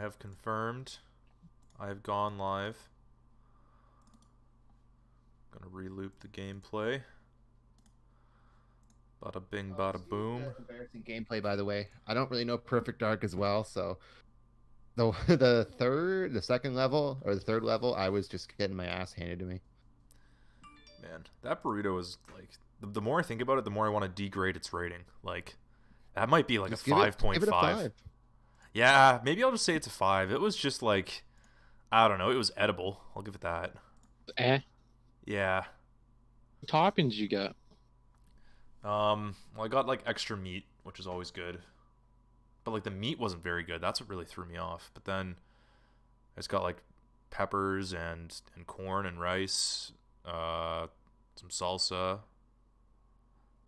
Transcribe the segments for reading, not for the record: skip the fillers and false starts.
have confirmed. I have gone live. Gonna reloop the gameplay. Bada bing, bada boom. Embarrassing gameplay, by the way. I don't really know Perfect Dark as well, so the the second level or the third level, I was just getting my ass handed to me. Man, that burrito is like the more I think about it, the more I want to degrade its rating. Like that might be like Just a 5.5. give it a 5. Yeah, maybe I'll just say it's a 5. It was just like I don't know, it was edible. I'll give it that. Eh. Yeah. What toppings you got? Well, I got like extra meat, which is always good. But like the meat wasn't very good. That's what really threw me off. But then I just got like peppers and corn and rice, some salsa.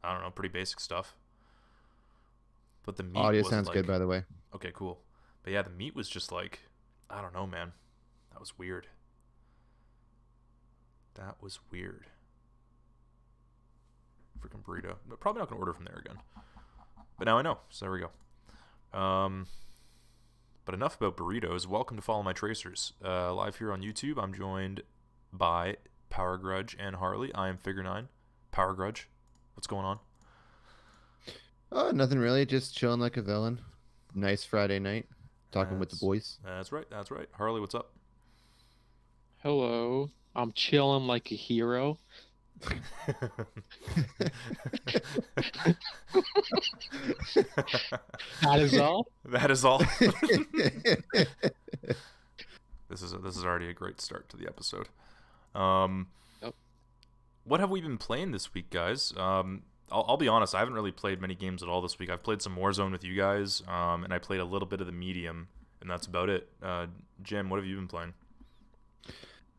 I don't know, pretty basic stuff. But the meat Audio was sounds like, good, by the way. okay, cool. But yeah, the meat was just like, I don't know, man. That was weird. That was weird. Freaking burrito. But probably not gonna order from there again. But now I know, so there we go. But enough about burritos. Welcome to Follow My Tracers. Live here on YouTube, I'm joined by Power Grudge and Harley. I am Figure9. Power Grudge, what's going on? Oh, nothing really. Just chilling like a villain. Nice Friday night. Talking with the boys. That's right, that's right. Harley, what's up? Hello. I'm chilling like a hero. That is all. That is all. This is already a great start to the episode. Yep. What have we been playing this week, guys? I'll be honest, I haven't really played many games at all this week. I've played some Warzone with you guys, and I played a little bit of the Medium, and that's about it. Jim, what have you been playing?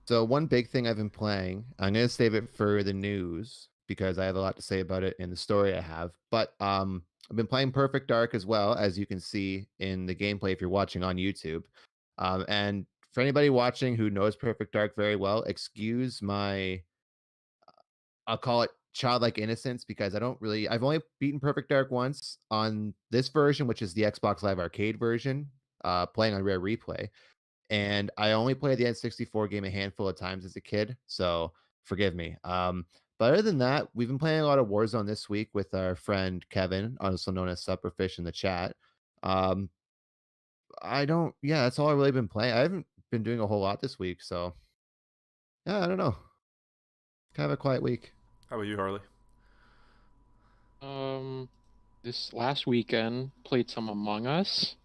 So one big thing I've been playing, I'm gonna save it for the news because I have a lot to say about it in the story I have. But I've been playing Perfect Dark as well, as you can see in the gameplay if you're watching on YouTube. And for anybody watching who knows Perfect Dark very well, excuse my, I'll call it childlike innocence because I've only beaten Perfect Dark once on this version, which is the Xbox Live Arcade version, playing on Rare Replay. And I only played the N64 game a handful of times as a kid, so forgive me. But other than that, we've been playing a lot of Warzone this week with our friend Kevin, also known as Supperfish in the chat. That's all I've really been playing. I haven't been doing a whole lot this week, so yeah, I don't know. Kind of a quiet week. How about you, Harley? This last weekend played some Among Us.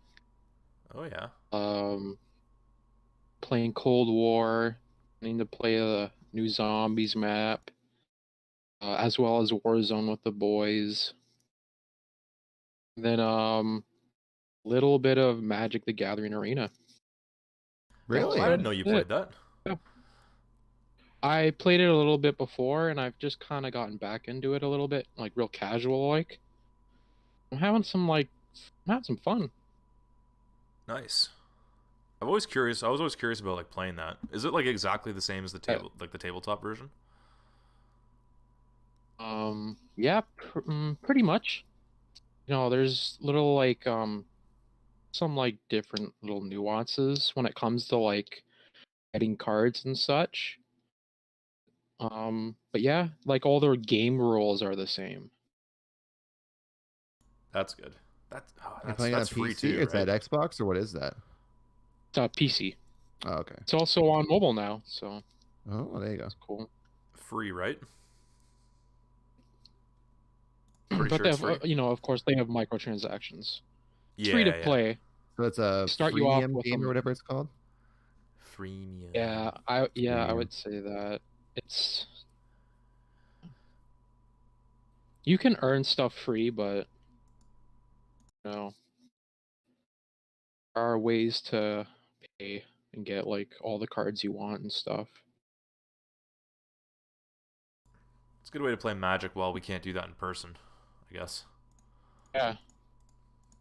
Oh yeah. Playing Cold War. Need to play a new Zombies map, as well as Warzone with the boys. Then little bit of Magic the Gathering Arena. Really? I didn't know you played that. Yeah. I played it a little bit before, and I've just kind of gotten back into it a little bit, like real casual like. I'm having some fun. Nice. I was always curious about like playing that. Is it like exactly the same as the like the tabletop version? Yeah, pretty much. You know, there's little like some like different little nuances when it comes to like getting cards and such. But yeah, like all their game rules are the same. That's good. You're playing that's on free PC? too, Is right? that Xbox or what is that? It's PC. Oh, okay. It's also on mobile now, so Oh, well, there you go. it's cool. Free, right? But Sure they it's have, free. you know, of course, they have microtransactions. It's Yeah, free to play. So it's a Start you off freemium with game or whatever it's called? Freemium. Yeah, I Premium. would say that it's you can earn stuff free, but you know, there are ways to pay and get like all the cards you want and stuff. It's a good way to play Magic while we can't do that in person, I guess. Yeah,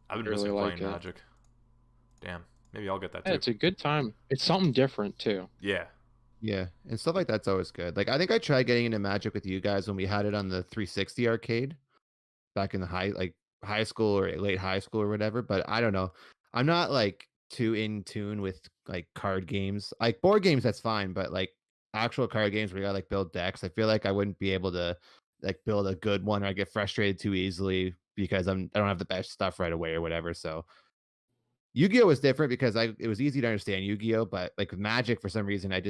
I've been really missing like playing it. Magic. Damn. Maybe I'll get that Yeah, too. it's a good time. It's something different too. Yeah. Yeah, and stuff like that's always good. Like I think I tried getting into Magic with you guys when we had it on the 360 arcade back in the high school or late high school or whatever. But I don't know. I'm not like too in tune with like card games. Like board games, that's fine, but like actual card games where you gotta like build decks, I feel like I wouldn't be able to like build a good one, or I get frustrated too easily because I don't have the best stuff right away or whatever. So Yu-Gi-Oh was different because it was easy to understand Yu-Gi-Oh, but like with Magic for some reason I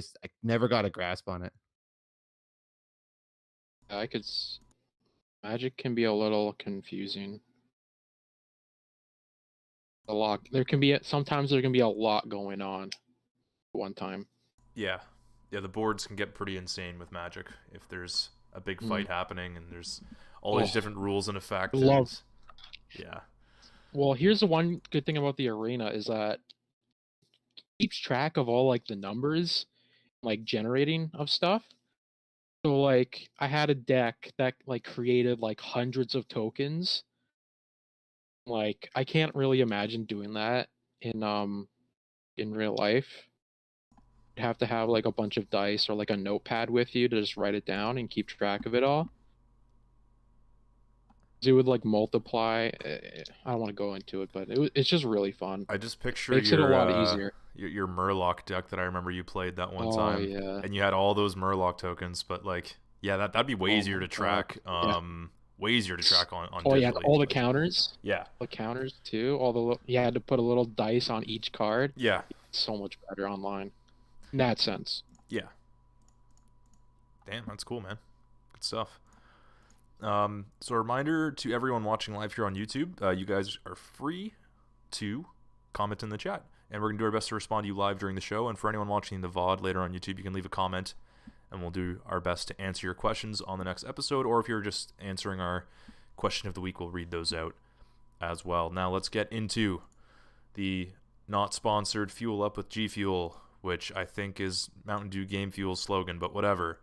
never got a grasp on it. I could. Magic can be a little confusing. A lot. Sometimes there can be a lot going on at one time. Yeah, the boards can get pretty insane with Magic if there's a big fight happening and there's all these different rules in effect. Yeah. Well, here's the one good thing about the arena is that it keeps track of all like the numbers, like generating of stuff. So like I had a deck that like created like hundreds of tokens. Like I can't really imagine doing that in real life. You'd have to have like a bunch of dice or like a notepad with you to just write it down and keep track of it all. It would like multiply. I don't want to go into it, but it's just really fun. I just picture Makes it a lot easier. Your Murloc deck that I remember you played that one Oh, time, yeah. and you had all those Murloc tokens. But like, yeah, that'd be way easier to track. Way easier to track on. Oh, digitally, yeah, all the counters. Yeah, The counters too. You had to put a little dice on each card. yeah, It's so much better online. In that sense. yeah. Damn, that's cool, man. Good stuff. So a reminder to everyone watching live here on YouTube, you guys are free to comment in the chat, and we're going to do our best to respond to you live during the show. And for anyone watching the VOD later on YouTube, you can leave a comment, and we'll do our best to answer your questions on the next episode, or if you're just answering our question of the week, we'll read those out as well. Now let's get into the not sponsored Fuel Up with G Fuel, which I think is Mountain Dew Game Fuel's slogan, but whatever.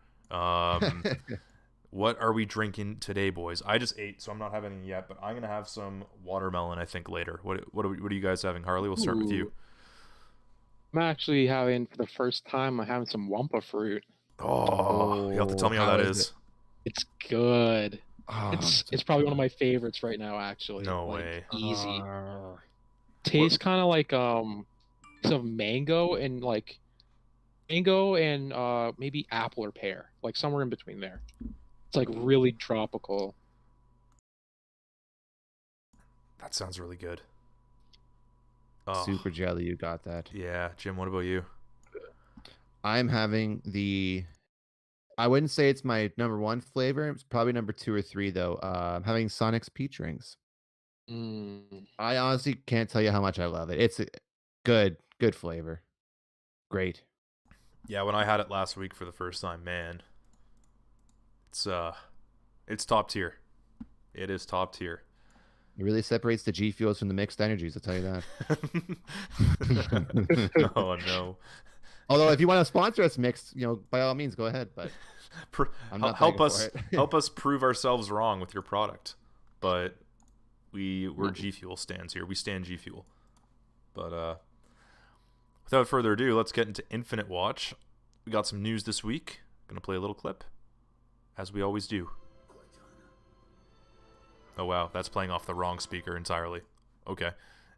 What are we drinking today, boys? I just ate, so I'm not having any yet, but I'm gonna have some watermelon, I think, later. What are you guys having, Harley? We'll start with you. I'm actually having, for the first time, I'm having some Wumpa fruit. Oh, you have to tell me how that is. It's good. Oh, It's probably one of my favorites right now, actually. No like, way. Easy. Tastes kind of like some mango and maybe apple or pear, like somewhere in between there. It's like really tropical. That sounds really good. Super jelly you got that. Yeah, Jim, what about you? I'm having I wouldn't say it's my number one flavor. It's probably number 2 or 3 though. I'm having Sonic's peach rings. I honestly can't tell you how much I love it. It's a good flavor. Great. Yeah, when I had it last week for the first time, man, it's top tier. It is top tier. It really separates the G Fuels from the mixed energies, I'll tell you that. Oh no. Although if you want to sponsor us mixed, by all means go ahead, but I'm not help begging us for it. help us prove ourselves wrong with your product. But we're G Fuel stands here. We stand G Fuel. But without further ado, let's get into Infinite Watch. We got some news this week. Gonna play a little clip, as we always do. Oh wow, that's playing off the wrong speaker entirely. Okay.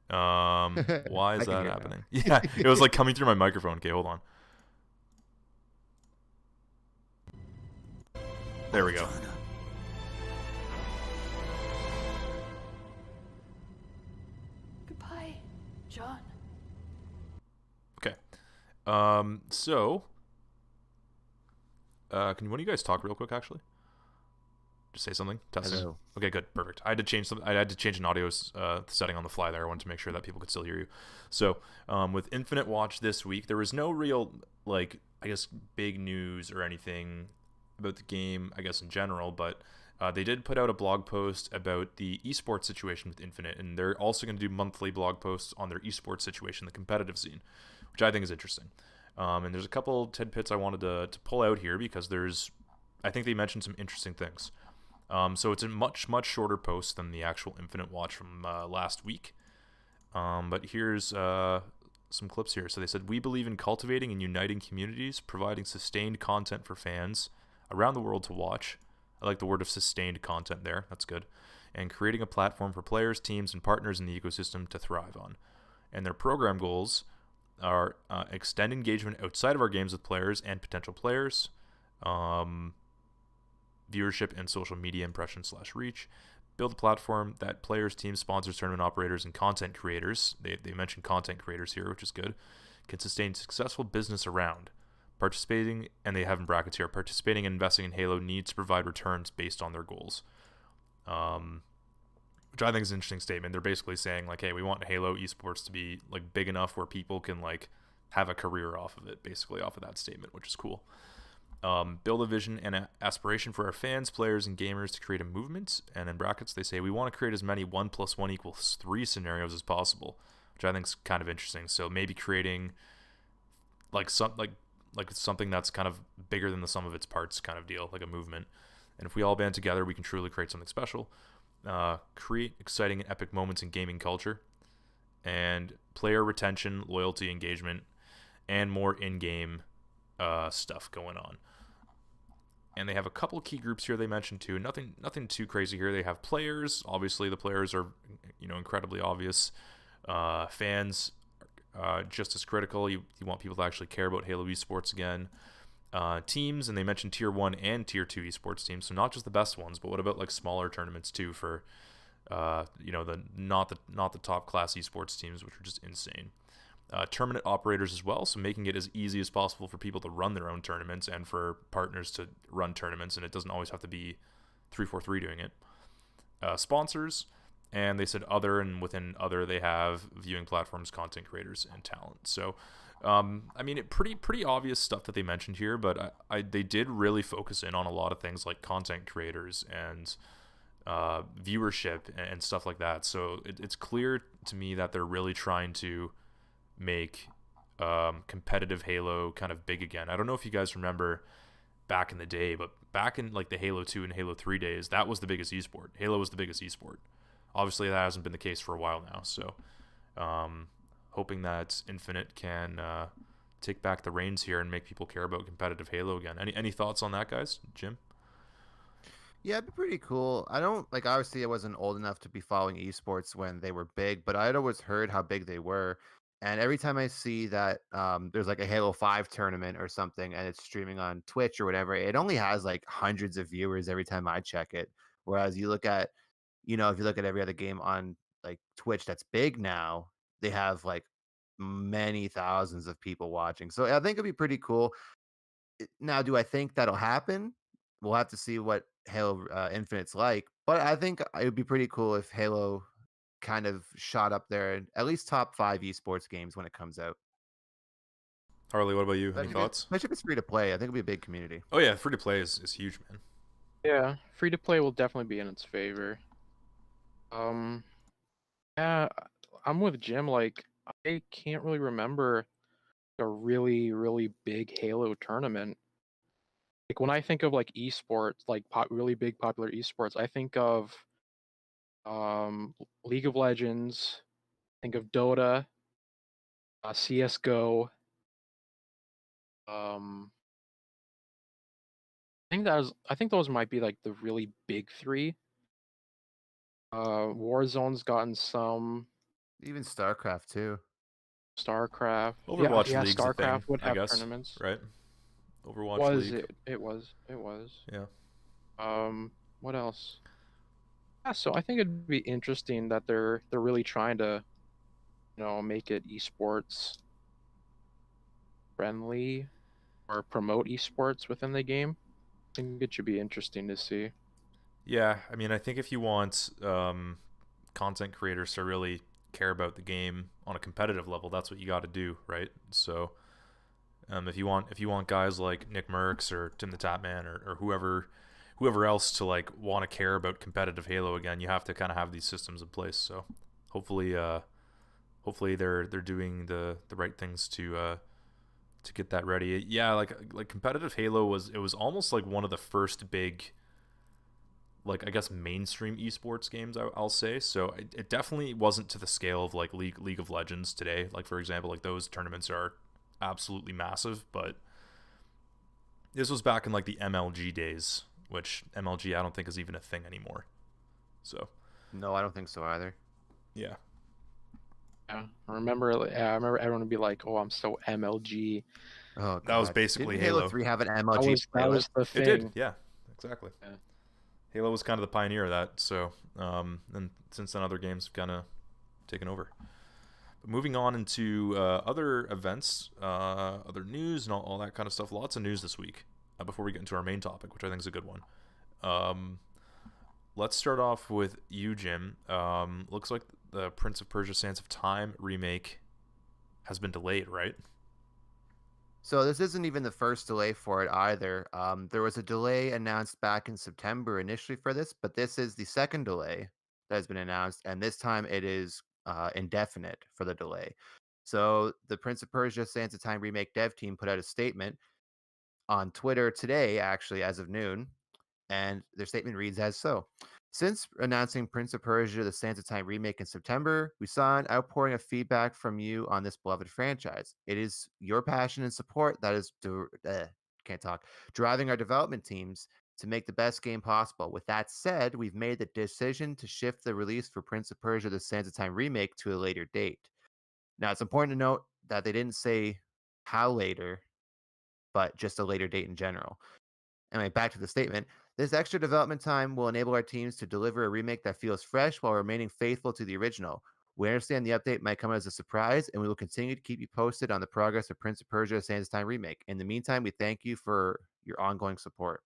Why is that happening? Yeah, it was like coming through my microphone. Okay, hold on. There we go. Goodbye, John. Okay. So, can one of you guys talk real quick, actually? Just say something. Test. Hello. Okay, good, perfect. I had to change an audio setting on the fly there. I wanted to make sure that people could still hear you. So, with Infinite Watch this week, there was no real big news or anything about the game, I guess in general, but they did put out a blog post about the esports situation with Infinite, and they're also going to do monthly blog posts on their esports situation, the competitive scene, which I think is interesting. And there's a couple tidbits I wanted to pull out here because I think they mentioned some interesting things. So it's a much shorter post than the actual Infinite Watch from last week. But here's some clips here. So they said, "We believe in cultivating and uniting communities, providing sustained content for fans around the world to watch." I like the word of sustained content there. That's good. "And creating a platform for players, teams, and partners in the ecosystem to thrive on." And their program goals are extend engagement outside of our games with players and potential players, viewership and social media impressions / reach, build a platform that players, teams, sponsors, tournament operators, and content creators, they mentioned content creators here, which is good, can sustain successful business around. Participating, and they have in brackets here, participating and investing in Halo needs to provide returns based on their goals. Which I think is an interesting statement. They're basically saying, like, hey, we want Halo esports to be, like, big enough where people can, like, have a career off of it, basically off of that statement, which is cool. Build a vision and an aspiration for our fans, players, and gamers to create a movement. And in brackets, they say we want to create as many 1 + 1 = 3 scenarios as possible, which I think is kind of interesting. So maybe creating like something that's kind of bigger than the sum of its parts, kind of deal, like a movement. And if we all band together, we can truly create something special. Create exciting and epic moments in gaming culture, and player retention, loyalty, engagement, and more in-game stuff going on. And they have a couple key groups here they mentioned too. Nothing too crazy here. They have players. Obviously, the players are, incredibly obvious. Fans, just as critical. You want people to actually care about Halo esports again. Teams, and they mentioned tier 1 and tier 2 esports teams, so not just the best ones, but what about like smaller tournaments too for the not the top class esports teams, which are just insane. Tournament operators as well, so making it as easy as possible for people to run their own tournaments and for partners to run tournaments, and it doesn't always have to be 343 doing it. Sponsors, and they said other, and within other they have viewing platforms, content creators, and talent. So pretty obvious stuff that they mentioned here, but they did really focus in on a lot of things like content creators and viewership and stuff like that. So it's clear to me that they're really trying to make competitive Halo kind of big again. I don't know if you guys remember back in the day, but back in like the Halo 2 and Halo 3 days, that was the biggest esport. Halo was the biggest esport. Obviously, that hasn't been the case for a while now. So hoping that Infinite can take back the reins here and make people care about competitive Halo again. Any thoughts on that, guys? Jim? Yeah, it'd be pretty cool. I don't obviously I wasn't old enough to be following esports when they were big, but I'd always heard how big they were. And every time I see that there's like a Halo 5 tournament or something and it's streaming on Twitch or whatever, it only has like hundreds of viewers every time I check it. Whereas you look at, if you look at every other game on like Twitch that's big now, they have like many thousands of people watching. So I think it'd be pretty cool. Now, do I think that'll happen? We'll have to see what Halo Infinite's like. But I think it would be pretty cool if Halo kind of shot up there, at least top 5 esports games when it comes out. Harley, what about you? Any thoughts? Especially if it's free to play. I think it'll be a big community. Oh yeah, free to play is huge, man. Yeah, free to play will definitely be in its favor. Yeah, I'm with Jim. Like, I can't really remember a really, really big Halo tournament. Like, when I think of like esports, like really big popular esports, I think of League of Legends, think of Dota, CS:GO. I think those might be like the really big 3. Warzone's gotten some. Even StarCraft too. StarCraft. Overwatch yeah, League's StarCraft a thing, would have I guess, tournaments. right? Overwatch League. It was. Yeah. What else? Yeah, so I think it'd be interesting that they're really trying to, make it esports friendly or promote esports within the game. I think it should be interesting to see. Yeah, I mean, I think if you want content creators to really care about the game on a competitive level, that's what you got to do, right? So if you want guys like Nick Merckx or Tim the Tapman or whoever else to like want to care about competitive Halo again, you have to kind of have these systems in place. So hopefully they're doing the right things to get that ready. Yeah, like competitive Halo was almost like one of the first big, like, I guess, mainstream esports games, I'll say. So it definitely wasn't to the scale of like League of Legends today. Like, for example, like those tournaments are absolutely massive, but this was back in like the MLG days, which MLG I don't think is even a thing anymore. So no, I don't think so either. Yeah. Yeah, I remember everyone would be like, "Oh, I'm so MLG." Oh That was god. basically Didn't Halo Halo. 3 have an That MLG was playlist? the It did, thing. yeah, exactly. Yeah. Halo was kind of the pioneer of that. So, and since then, other games have kind of taken over. But moving on into other events, other news, and all that kind of stuff. Lots of news this week. Before we get into our main topic, which I think is a good one. Let's start off with you, Jim. Looks like the Prince of Persia: Sands of Time remake has been delayed, right? So this isn't even the first delay for it either. There was a delay announced back in September initially for this, but this is the second delay that has been announced, and this time it is indefinite for the delay. So the Prince of Persia: Sands of Time remake dev team put out a statement on Twitter today, actually as of noon, and their statement reads as so. Since announcing Prince of Persia: The Sands of Time remake in September, we saw an outpouring of feedback from you on this beloved franchise. It is your passion and support that is can't talk driving our development teams to make the best game possible. With that said, we've made the decision to shift the release for Prince of Persia: The Sands of Time remake to a later date. Now, it's important to note that they didn't say how later, but just a later date in general. Anyway, back to the statement. This extra development time will enable our teams to deliver a remake that feels fresh while remaining faithful to the original. We understand the update might come as a surprise, and we will continue to keep you posted on the progress of Prince of Persia: Sands of Time remake. In the meantime, we thank you for your ongoing support.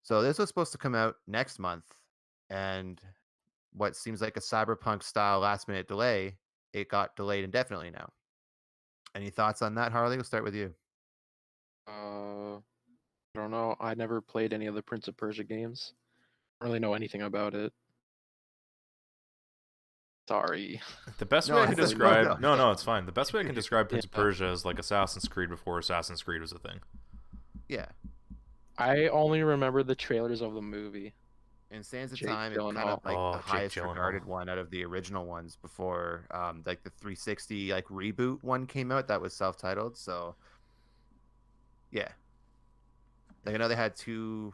So this was supposed to come out next month, and what seems like a cyberpunk style last minute delay, it got delayed indefinitely now. Any thoughts on that, Harley? We'll start with you. I don't know. I never played any of the Prince of Persia games. I don't really know anything about it. Sorry. The best No, way I I can said describe no. no, it's fine. The best way I can describe Yeah. Prince of Persia is like Assassin's Creed before Assassin's Creed was a thing. Yeah. I only remember the trailers of the movie. And Sands of Jake Time is kind of Gyllenhaal. like the Oh, Jake highest regarded Gyllenhaal. one out of the original ones before like the 360 like reboot one came out that was self-titled. So yeah. Like I know they had two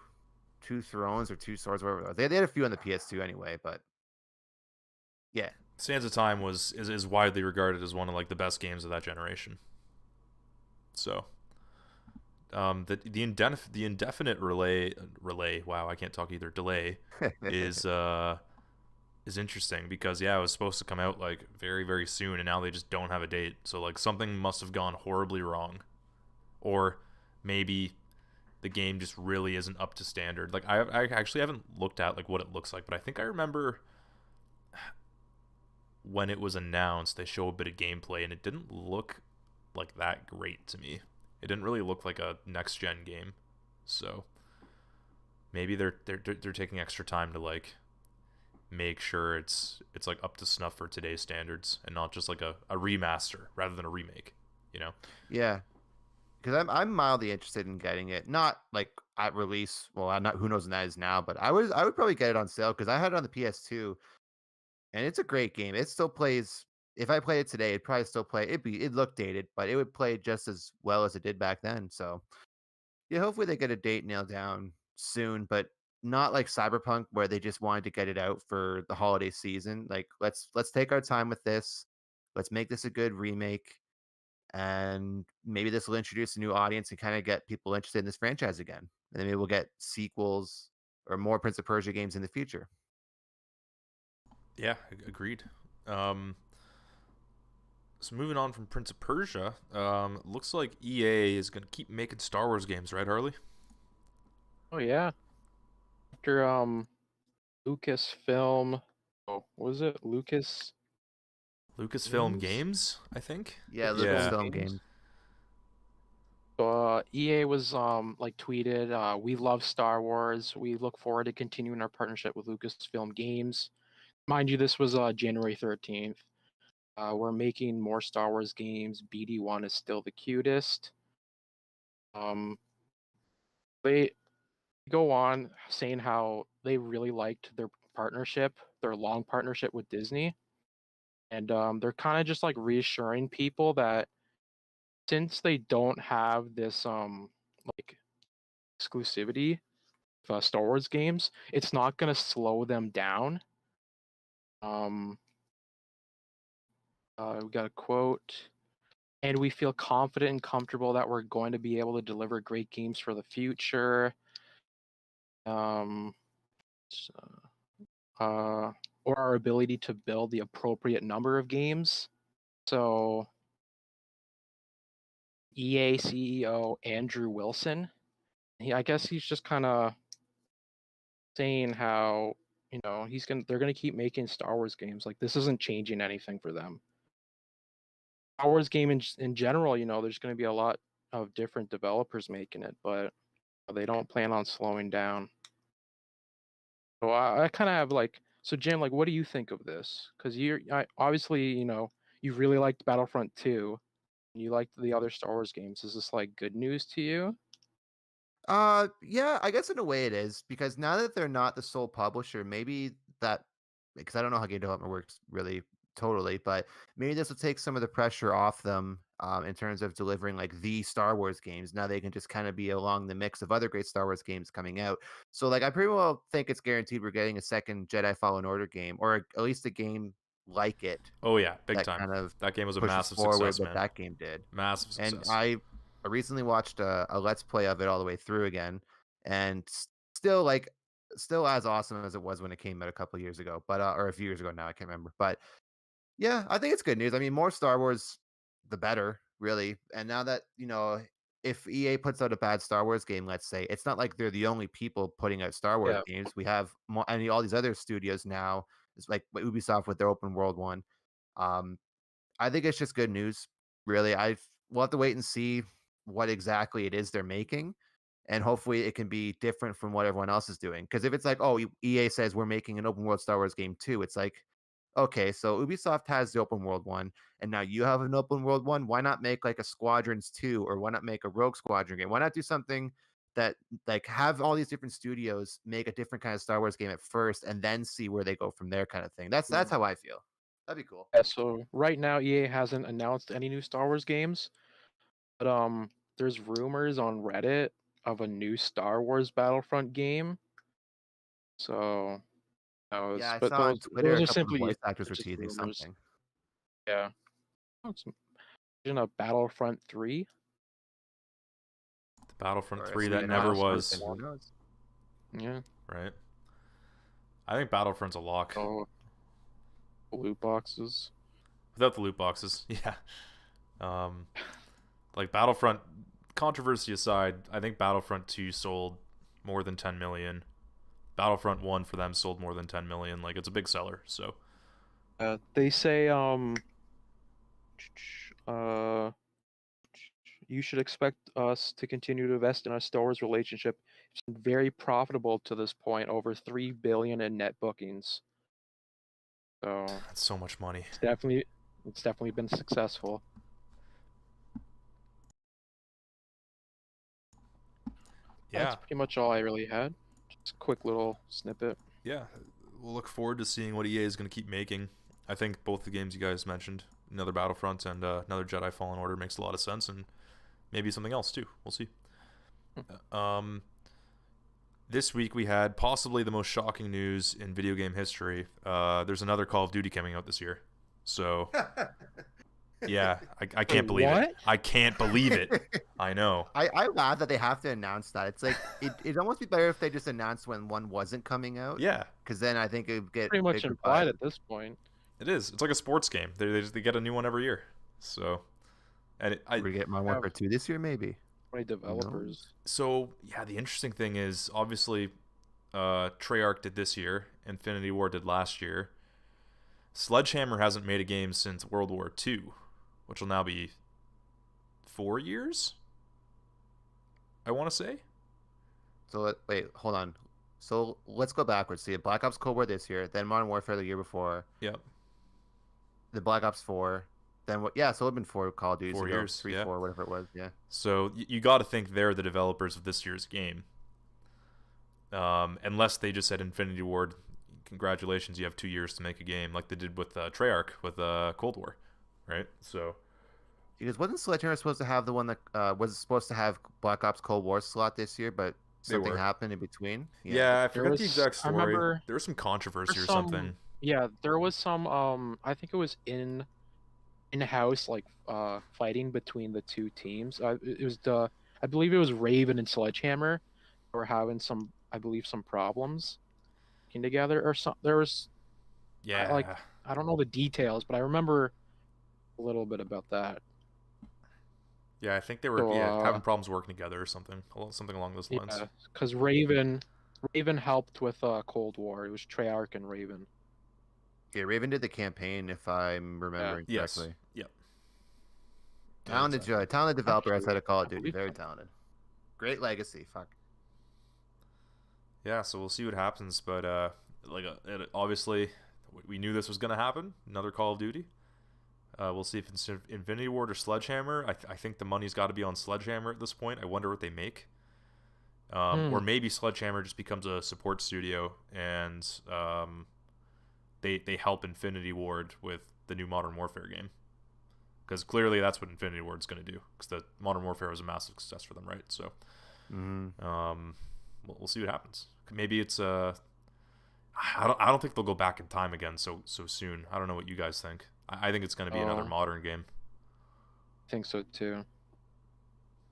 thrones or two swords, whatever it was. They had a few on the PS2 anyway, but yeah. Sands of Time is widely regarded as one of like the best games of that generation. So, the indefinite relay. Wow, I can't talk either. Delay is interesting because yeah, it was supposed to come out like very soon, and now they just don't have a date. So like something must have gone horribly wrong, or maybe the game just really isn't up to standard. Like I actually haven't looked at like what it looks like, but I think I remember when it was announced they show a bit of gameplay and it didn't look like that great to me. It didn't really look like a next gen game. So maybe they're taking extra time to like make sure it's like up to snuff for today's standards and not just like a remaster rather than a remake, you know? Yeah. Because I'm mildly interested in getting it. Not like at release. Well, I'm not who knows when that is now, but I would probably get it on sale because I had it on the PS2 and it's a great game. It still plays. If I play it today, it'd probably still play. It'd look dated, but it would play just as well as it did back then. So yeah, hopefully they get a date nailed down soon, but not like Cyberpunk where they just wanted to get it out for the holiday season. Like let's take our time with this. Let's make this a good remake, and maybe this will introduce a new audience and kind of get people interested in this franchise again. And then maybe we'll get sequels or more Prince of Persia games in the future. Yeah, agreed. Um, so moving on from Prince of Persia, looks like EA is gonna keep making Star Wars games, right, Harley? Oh yeah. After Lucasfilm. Oh, what was it? Lucasfilm Games? Games, I think. Yeah, Yeah. Lucasfilm games. So EA was like tweeted, "We love Star Wars. We look forward to continuing our partnership with Lucasfilm Games." Mind you, this was January 13th. We're making more Star Wars games. BD1 is still the cutest. They go on saying how they really liked their partnership, their long partnership with Disney, and they're kind of just like reassuring people that since they don't have this like exclusivity of Star Wars games, it's not gonna slow them down. Um, We got a quote. And we feel confident and comfortable that we're going to be able to deliver great games for the future. So, or our ability to build the appropriate number of games. So, EA CEO Andrew Wilson, I guess he's just kind of saying how they're gonna keep making Star Wars games. Like, this isn't changing anything for them. Star Wars game in general, there's going to be a lot of different developers making it, but they don't plan on slowing down. So I kind of have so Jim, what do you think of this? Because obviously, you really liked Battlefront 2, and you liked the other Star Wars games. Is this good news to you? Yeah, I guess in a way it is, because now that they're not the sole publisher, maybe that, because I don't know how game development works really totally, but maybe this will take some of the pressure off them in terms of delivering the Star Wars games. Now they can just kind of be along the mix of other great Star Wars games coming out. So I pretty well think it's guaranteed we're getting a second Jedi Fallen Order game, or at least a game like it. Oh yeah, big that time. kind of That game was a pushes massive forward success, what man. that game did. Massive success. And I recently watched a Let's Play of it all the way through again, and still still as awesome as it was when it came out a couple years ago, but or a few years ago now, I can't remember. But yeah, I think it's good news. I mean, more Star Wars, the better, really. And now that if EA puts out a bad Star Wars game, let's say, it's not like they're the only people putting out Star Wars games. We have all these other studios now. It's like Ubisoft with their open world one. I think it's just good news, really. We'll have to wait and see what exactly it is they're making, and hopefully it can be different from what everyone else is doing. Because if it's like, oh, EA says we're making an open world Star Wars game too, it's like, okay, so Ubisoft has the open world one, and now you have an open world one. Why not make a Squadrons 2, or why not make a Rogue Squadron game? Why not do something that have all these different studios make a different kind of Star Wars game at first, and then see where they go from there, kind of thing. That's how I feel. That'd be cool. Yeah, so right now EA hasn't announced any new Star Wars games, but there's rumors on Reddit of a new Star Wars Battlefront game. So Yeah, I but saw on those Twitter a are couple of simply voice actors were just teasing rumors. something. Yeah. In a Battlefront 3. The Battlefront Or 3 a that never was. Who knows? Yeah. Right. I think Battlefront's a lock. Oh, loot boxes. Without the loot boxes, yeah. Battlefront, controversy aside, I think Battlefront 2 sold more than 10 million. Battlefront 1 for them sold more than 10 million. It's a big seller, so. They say you should expect us to continue to invest in our Star Wars relationship. It's been very profitable to this point, over 3 billion in net bookings. So that's so much money. It's definitely been successful. Yeah. That's pretty much all I really had. Just a quick little snippet. Yeah. We'll look forward to seeing what EA is going to keep making. I think both the games you guys mentioned, another Battlefront and another Jedi Fallen Order, makes a lot of sense, and maybe something else too. We'll see. This week we had possibly the most shocking news in video game history. There's another Call of Duty coming out this year. So, yeah, I can't believe it. I can't believe it. I know. I laugh that they have to announce that. It's like, it'd almost be better if they just announced when one wasn't coming out. Yeah. Because then I think it would get pretty much implied at this point. It is. It's like a sports game. They get a new one every year. So, and we get Modern Warfare 2 this year, maybe. 20 developers. So yeah, the interesting thing is obviously, Treyarch did this year. Infinity Ward did last year. Sledgehammer hasn't made a game since World War II, which will now be 4 years. I want to say. So wait, hold on. So let's go backwards. See, Black Ops Cold War this year, then Modern Warfare the year before. Yep. The Black Ops 4. Then what? Yeah, so it'd been 4 Call of Duty. 4 years. 3, 4, whatever it was. Yeah. So you got to think they're the developers of this year's game. Unless they just said Infinity Ward, congratulations, you have 2 years to make a game, like they did with Treyarch with Cold War, right? So. Because wasn't Sledgehammer supposed to have the one that was supposed to have Black Ops Cold War slot this year, but something happened in between? Yeah, I forget the exact story. I remember there was some controversy or something. Yeah, there was some. I think it was in in-house like fighting between the two teams. It was I believe it was Raven and Sledgehammer who were having some, I believe, some problems working together or some. There was Yeah. I don't know the details, but I remember a little bit about that. Yeah, I think they were So having problems working together or something along those lines. yeah, because Raven helped with Cold War. It was Treyarch and Raven. Yeah, Raven did the campaign, if I'm remembering Yes. correctly. Yep. Talented, exactly. talented developer Actually, outside of Call of I Duty. believe Very so. talented. Great legacy. Fuck. Yeah, so we'll see what happens, but obviously we knew this was going to happen. Another Call of Duty. We'll see if it's Infinity Ward or Sledgehammer. I think the money's got to be on Sledgehammer at this point. I wonder what they make. Or maybe Sledgehammer just becomes a support studio and they help Infinity Ward with the new Modern Warfare game. Because clearly that's what Infinity Ward's going to do. Because the Modern Warfare was a massive success for them, right? So, we'll see what happens. Maybe it's I don't think they'll go back in time again so soon. I don't know what you guys think. I think it's going to be another modern game. I think so too.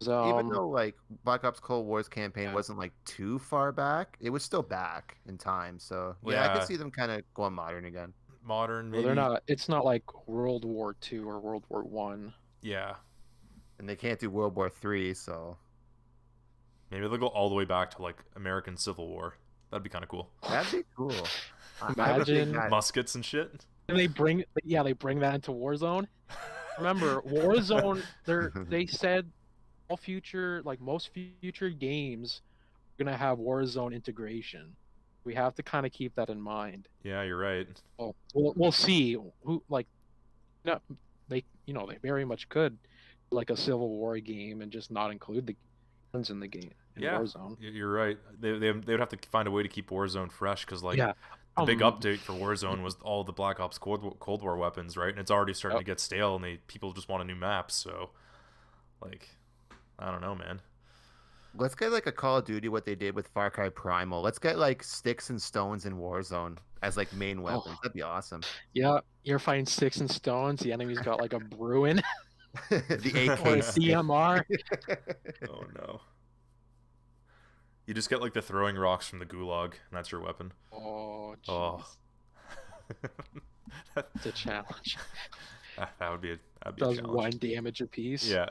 Even though like Black Ops Cold War's campaign wasn't like too far back, it was still back in time. So I could see them kind of going modern again. Modern, maybe. Well, they're not. It's not like World War II or World War One. Yeah. And they can't do World War III, so maybe they'll go all the way back to like American Civil War. That'd be kind of cool. That'd be cool. Imagine muskets and shit. And they bring that into Warzone. Remember, Warzone. They said most future games are gonna have Warzone integration. We have to kind of keep that in mind. Yeah, you're right. Oh, we'll see they very much could like a Civil War game and just not include the guns in the game in Warzone. You're right. They would have to find a way to keep Warzone fresh because the big update for Warzone was all the Black Ops Cold War weapons, right? And it's already starting to get stale, and people just want a new map. So, I don't know, man. Let's get like a Call of Duty what they did with Far Cry Primal. Let's get like sticks and stones in Warzone as like main weapons. That'd be awesome. Yeah, you're fighting sticks and stones. The enemy's got like a Bruin. The AK or a DMR. Oh no. You just get like the throwing rocks from the gulag, and that's your weapon. Oh, jeez. It's a challenge. That would be a Does challenge. 1 damage apiece. Yeah.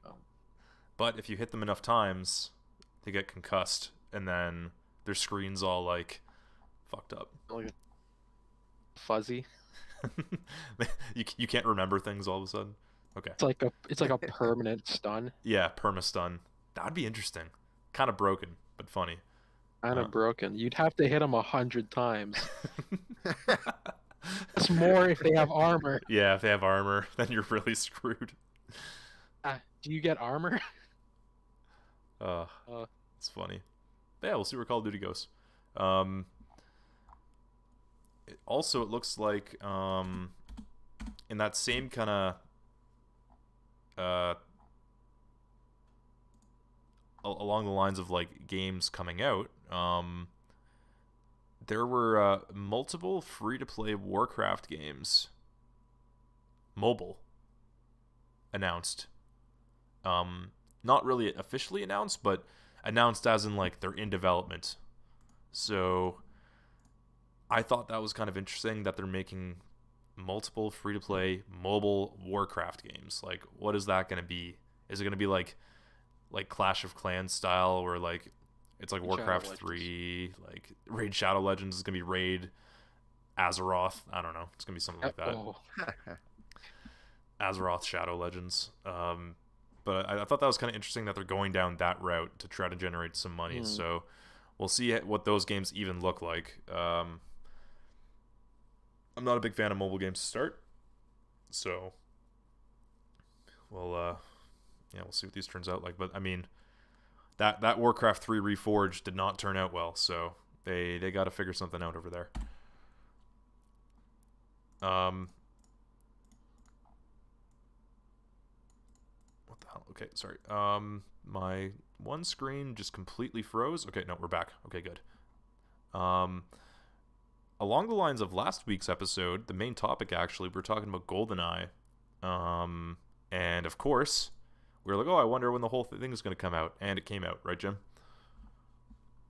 Oh. But if you hit them enough times, they get concussed, and then their screen's all like fucked up. Like fuzzy. You can't remember things all of a sudden. Okay. It's like a permanent stun. Yeah, perma stun. That'd be interesting. Kind of broken, but funny. Kind of broken. You'd have to hit them 100 times. That's more if they have armor. Yeah, if they have armor, then you're really screwed. Do you get armor? It's funny. But yeah, we'll see where Call of Duty goes. It looks like in that same kind of along the lines of like games coming out, there were multiple free-to-play Warcraft games, mobile, announced. Not really officially announced, but announced as in like they're in development. So I thought that was kind of interesting that they're making multiple free-to-play mobile Warcraft games. Like, what is that going to be? Is it going to be like Clash of Clans style, or like it's like Warcraft 3, like Raid Shadow Legends is going to be Raid Azeroth? I don't know. It's going to be something like that. Azeroth Shadow Legends. But I thought that was kind of interesting that they're going down that route to try to generate some money. So we'll see what those games even look like. I'm not a big fan of mobile games to start, so we'll see what these turns out like. But I mean, that Warcraft 3 Reforged did not turn out well, so they got to figure something out over there. What the hell? Okay, sorry. My one screen just completely froze. Okay, no, we're back. Okay, good. along the lines of last week's episode, the main topic actually, we're talking about GoldenEye. And of course, we were like, oh, I wonder when the whole thing is going to come out. And it came out, right, Jim?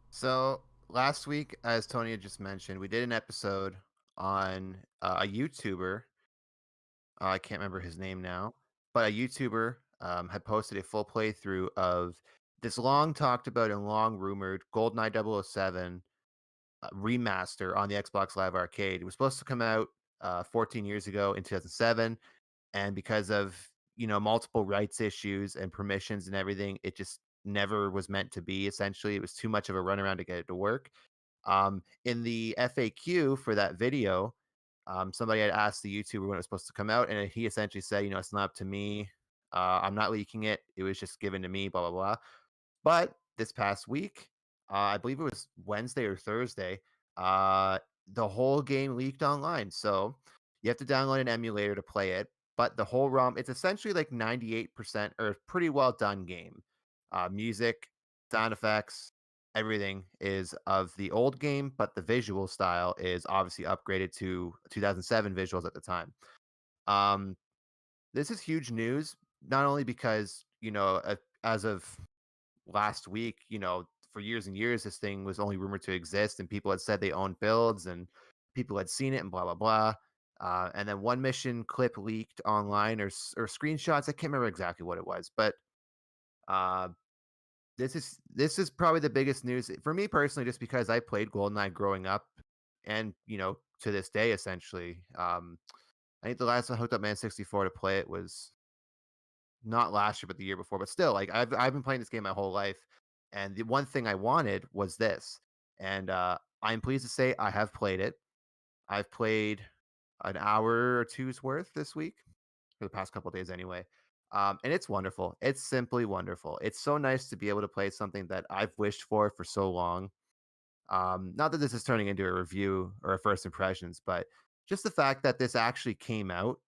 So last week, as Tony had just mentioned, we did an episode on a YouTuber. I can't remember his name now, but a YouTuber had posted a full playthrough of this long talked about and long rumored GoldenEye 007 remaster on the Xbox Live Arcade. It was supposed to come out 14 years ago in 2007, and because of multiple rights issues and permissions and everything, it just never was meant to be. Essentially, it was too much of a runaround to get it to work. In the FAQ for that video, somebody had asked the YouTuber when it was supposed to come out, and he essentially said, it's not up to me. I'm not leaking it. It was just given to me, blah, blah, blah. But this past week, I believe it was Wednesday or Thursday, the whole game leaked online. So you have to download an emulator to play it. But the whole ROM, it's essentially like 98% or pretty well done game. Music, sound effects, everything is of the old game, but the visual style is obviously upgraded to 2007 visuals at the time. Um, this is huge news, not only because, as of last week, for years and years, this thing was only rumored to exist, and people had said they owned builds, and people had seen it, and blah blah blah. And then one mission clip leaked online, or screenshots. I can't remember exactly what it was, but uh, this is probably the biggest news for me personally, just because I played GoldenEye growing up, and to this day, essentially. I think the last time I hooked up Man 64 to play it was not last year, but the year before. But still, like I've been playing this game my whole life, and the one thing I wanted was this. And I'm pleased to say I have played it. I've played an hour or two's worth this week, for the past couple of days anyway. And it's wonderful. It's simply wonderful. It's so nice to be able to play something that I've wished for so long. Not that this is turning into a review or a first impressions, but just the fact that this actually came out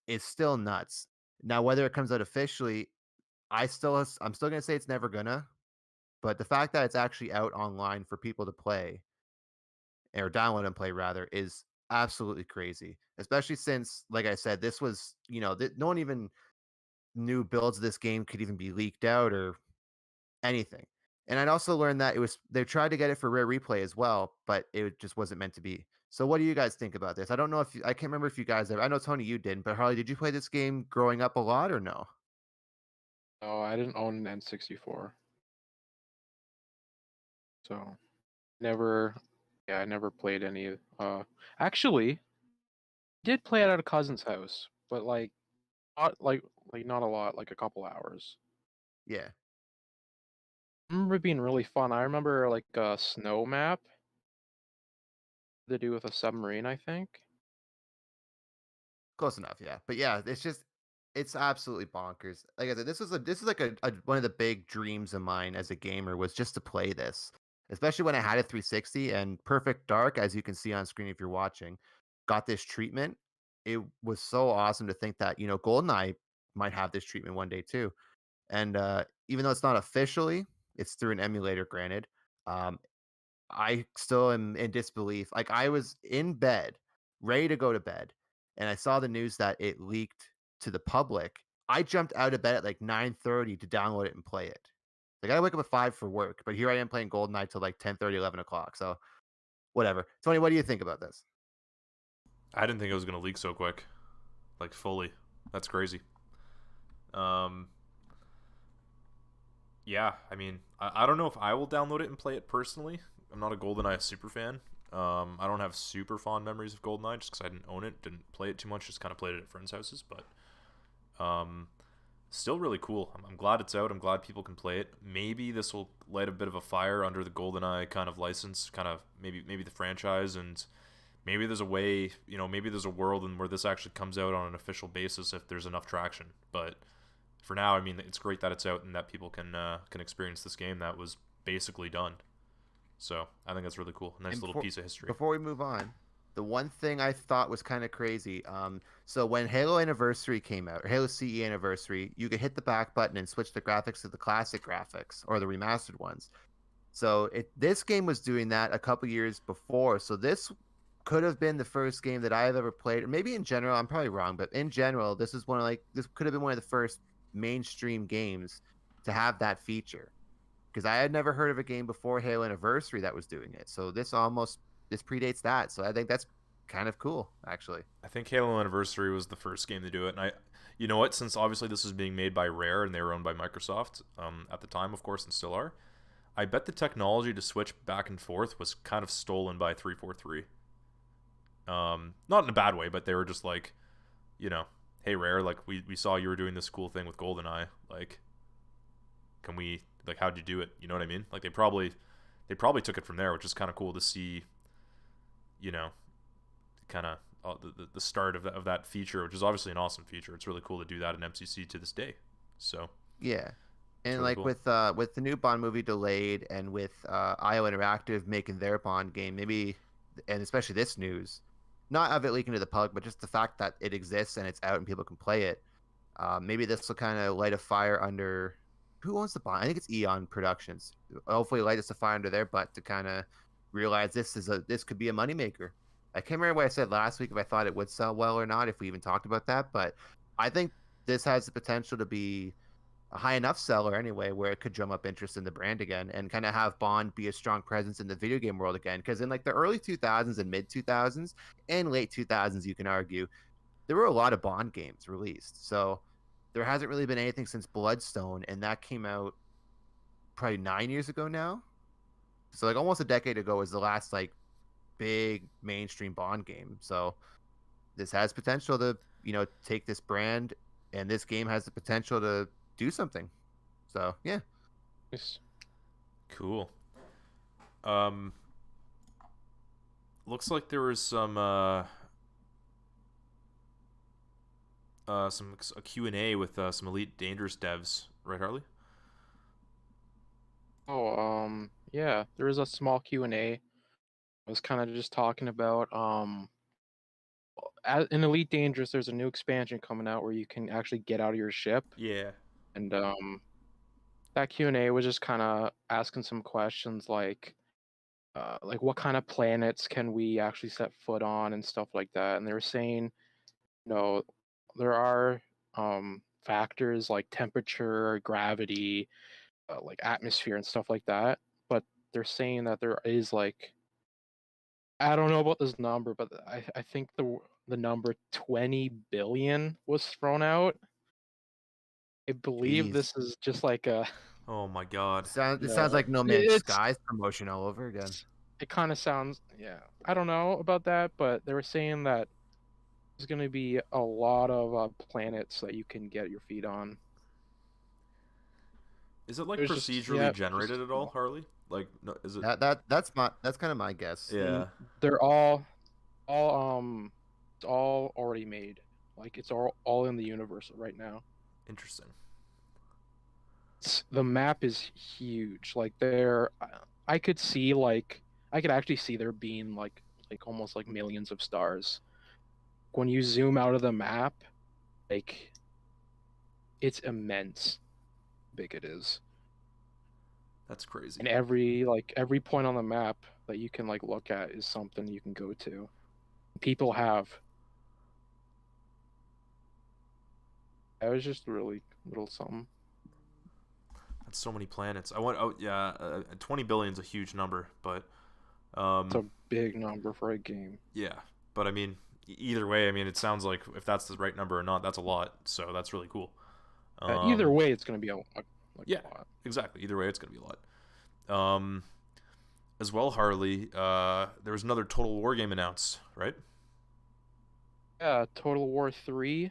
is still nuts. Now, whether it comes out officially, I'm still gonna say it's never gonna. But the fact that it's actually out online for people to play, or download and play rather, is absolutely crazy. Especially since, like I said, this was no one even knew builds of this game could even be leaked out or anything. And I'd also learned that they tried to get it for Rare Replay as well, but it just wasn't meant to be. So what do you guys think about this? I don't know if I can't remember if you guys ever. I know Tony, you didn't, but Harley, did you play this game growing up a lot or no? Oh, I didn't own an N64, so never. Yeah, I never played any. Actually, did play it at a cousin's house, but not not a lot, like a couple hours. Yeah. I remember it being really fun. I remember like a snow map to do with a submarine, I think. Close enough, yeah. But yeah, it's absolutely bonkers. Like I said, this is like one of the big dreams of mine as a gamer, was just to play this. Especially when I had a 360, and Perfect Dark, as you can see on screen if you're watching, got this treatment. It was so awesome to think that, GoldenEye might have this treatment one day too. And even though it's not officially, it's through an emulator, granted. Um, I still am in disbelief. Like, I was in bed, ready to go to bed, and I saw the news that it leaked to the public. I jumped out of bed at like 9:30 to download it and play it. Like, I wake up at 5 for work, but here I am playing GoldenEye till like 10:30, 11 o'clock. So whatever. Tony, what do you think about this? I didn't think it was going to leak so quick. Like, fully. That's crazy. Um, yeah, I mean, I don't know if I will download it and play it personally. I'm not a GoldenEye super fan. I don't have super fond memories of GoldenEye just because I didn't own it, didn't play it too much, just kind of played it at friends' houses. But still really cool. I'm glad it's out. I'm glad people can play it. Maybe this will light a bit of a fire under the GoldenEye kind of license, kind of maybe the franchise, and maybe there's a way, maybe there's a world in where this actually comes out on an official basis if there's enough traction. But for now, I mean, it's great that it's out and that people can experience this game that was basically done. So I think that's really cool. A nice little piece of history. Before we move on, the one thing I thought was kind of crazy. So when Halo Anniversary came out, or Halo CE Anniversary, you could hit the back button and switch the graphics to the classic graphics or the remastered ones. So this game was doing that a couple years before. So this could have been the first game that I've ever played, or maybe in general, I'm probably wrong, but in general, this is this could have been one of the first mainstream games to have that feature. Because I had never heard of a game before Halo Anniversary that was doing it. So this predates that. So I think that's kind of cool, actually. I think Halo Anniversary was the first game to do it, and you know what? Since obviously this was being made by Rare and they were owned by Microsoft at the time, of course, and still are. I bet the technology to switch back and forth was kind of stolen by 343. Not in a bad way, but they were just like, you know, hey Rare, like we saw you were doing this cool thing with GoldenEye, like, can we, like, how'd you do it? You know what I mean? Like they probably took it from there, which is kind of cool to see, you know, kind of the start of that feature, which is obviously an awesome feature. It's really cool to do that in MCC to this day. So yeah, and really like cool. with the new Bond movie delayed, and with IO Interactive making their Bond game, maybe, and especially this news, not of it leaking to the public, but just the fact that it exists and it's out and people can play it. Maybe this will kind of light a fire under who owns the Bond. I think it's Eon Productions. Hopefully, light us a fire under their butt to kind of realize this could be a moneymaker. I can't remember what I said last week if I thought it would sell well or not, if we even talked about that, but I think this has the potential to be a high enough seller anyway, where it could drum up interest in the brand again and kind of have Bond be a strong presence in the video game world again. Because in like the early 2000s and mid 2000s and late 2000s, you can argue there were a lot of Bond games released. So there hasn't really been anything since Bloodstone, and that came out probably 9 years ago now. So like almost a decade ago was the last like big mainstream Bond game. So this has potential to, take this brand, and this game has the potential to do something. So yeah. Yes. Cool. Looks like there was a Q&A with some Elite Dangerous devs, right, Harley? Oh, yeah, there was a small Q&A. I was kind of just talking about in Elite Dangerous, there's a new expansion coming out where you can actually get out of your ship, Yeah. and that Q&A was just kind of asking some questions like what kind of planets can we actually set foot on and stuff like that. And they were saying, there are factors like temperature, gravity, like atmosphere and stuff like that, but they're saying that there is like, I don't know about this number, but I think the number 20 billion was thrown out. I believe Jeez. this is just like a Oh my god. It sounds like No Man's Skies promotion all over again. It kind of sounds, yeah. I don't know about that, but they were saying that there's going to be a lot of planets that you can get your feet on. Is it like It was just, procedurally generated at all, Harley? Like, no, is it? That's kind of my guess. Yeah. They're all it's all already made. Like it's all in the universe right now. Interesting. The map is huge. Like I could actually see there being like almost like millions of stars. When you zoom out of the map, like it's immense how big it is. That's crazy. And every point on the map that you can like look at is something you can go to. People have. That was just really little something. That's so many planets. Oh yeah, 20 billion is a huge number, but It's a big number for a game. yeah, but I mean, either way, I mean, it sounds like if that's the right number or not, that's a lot. So that's really cool. Either way, it's going to be a lot. Exactly. Either way, it's going to be a lot. As well, Harley, there was another Total War game announced, right? Yeah, Total War 3,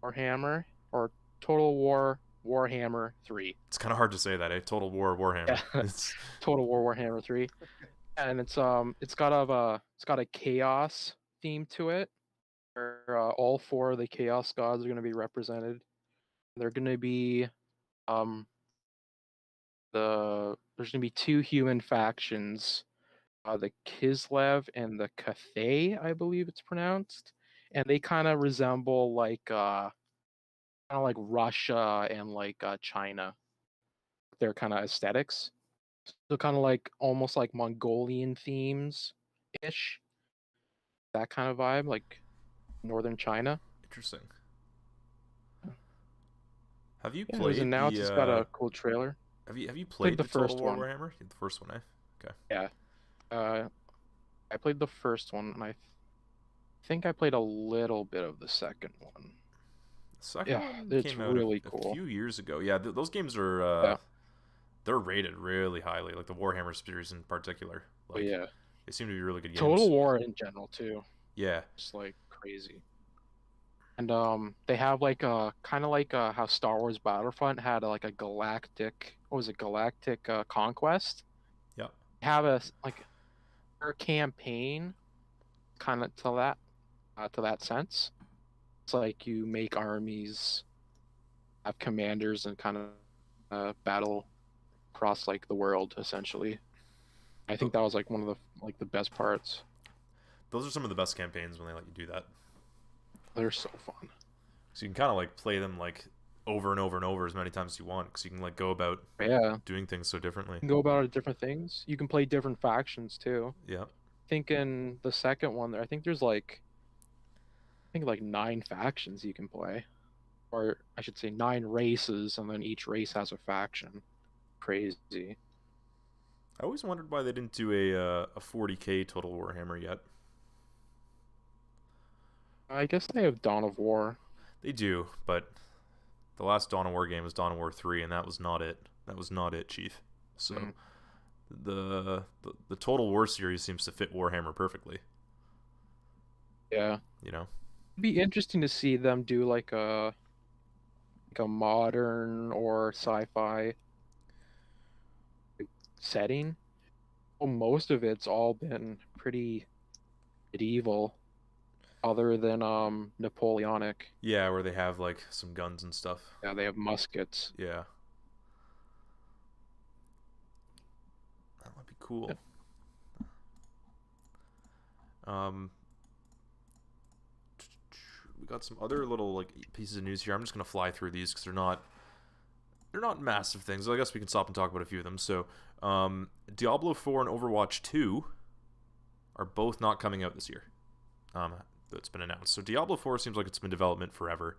Warhammer, or Total War Warhammer 3. It's kind of hard to say that, eh? Total War Warhammer. Yeah. Total War Warhammer 3. And it's got a chaos theme to it, where all four of the chaos gods are going to be represented. They're going to be there's going to be two human factions, the Kislev and the Cathay, I believe it's pronounced, and they kind of resemble like Russia and like China. Their kind of aesthetics, so kind of like almost like Mongolian themes ish. that kind of vibe, like northern China. Interesting. Have you Yeah, it was played announced. It's got the a cool trailer. have you Played played the the Total first War one. Warhammer? The first one, eh? Okay. Yeah. I played the first one, and I think I played a little bit of the second one. The second Yeah, one it's came out really a cool. few years ago. Yeah, those games are Yeah. they're rated really highly, like the Warhammer series in particular. But Like yeah, they seem to be really good Total games. War in general too. Yeah. Just like crazy. And they have like kind of like how Star Wars Battlefront had like a galactic, what was it, galactic conquest. Yeah. Have a like a campaign kind of to that sense. It's like you make armies, have commanders, and kind of battle across like the world essentially. I think that was like one of the best parts. Those are some of the best campaigns when they let you do that. They're so fun. So you can kind of like play them like over and over and over as many times as you want, because you can like go about Yeah, doing things so differently. you can go about it different things. You can play different factions too. Yeah. I think in the second one there, I think there's like 9 factions you can play, or I should say 9 races, and then each race has a faction. Crazy. I always wondered why they didn't do a 40K Total Warhammer yet. I guess they have Dawn of War. They do, but the last Dawn of War game was Dawn of War 3, and that was not it. That was not it, Chief. So the Total War series seems to fit Warhammer perfectly. Yeah. You know? It'd be interesting to see them do like a modern or sci-fi setting. Well, most of it's all been pretty medieval, other than Napoleonic. Yeah, where they have like some guns and stuff. Yeah, they have muskets. Yeah. That would be cool. Yeah. We got some other little like pieces of news here. I'm just gonna fly through these because they're not massive things. I guess we can stop and talk about a few of them. So, Diablo 4 and Overwatch 2 are both not coming out this year. That's been announced. So Diablo 4 seems like it's been in development forever.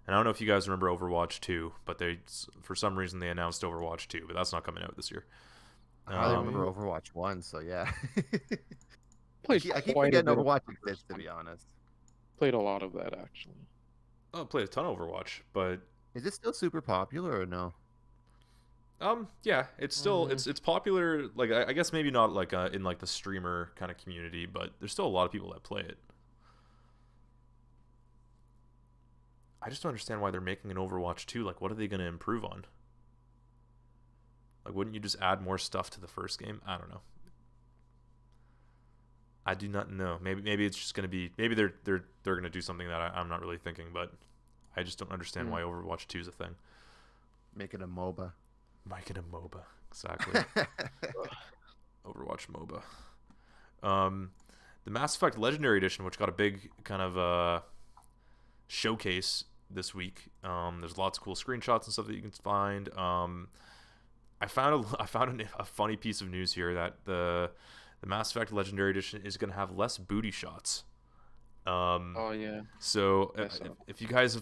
And I don't know if you guys remember Overwatch 2, but for some reason they announced Overwatch 2, but that's not coming out this year. I remember Overwatch 1, so yeah. I keep quite a forgetting bit of- Overwatch exists, to be honest. Played a lot of that actually. Oh, I played a ton of Overwatch, but Is it still super popular or no? yeah, it's still it's popular. Like I guess maybe not like in like the streamer kind of community, but there's still a lot of people that play it. I just don't understand why they're making an Overwatch 2. Like, what are they going to improve on? Like, wouldn't you just add more stuff to the first game? I don't know. I do not know. Maybe it's just going to be. Maybe they're going to do something that I'm not really thinking, but I just don't understand why Overwatch 2 is a thing. Make it a MOBA. Make it a MOBA. Exactly. Overwatch MOBA. The Mass Effect Legendary Edition, which got a big kind of showcase this week. There's lots of cool screenshots and stuff that you can find. I found a funny piece of news here that the Mass Effect Legendary Edition is going to have less booty shots. Oh yeah. So if you guys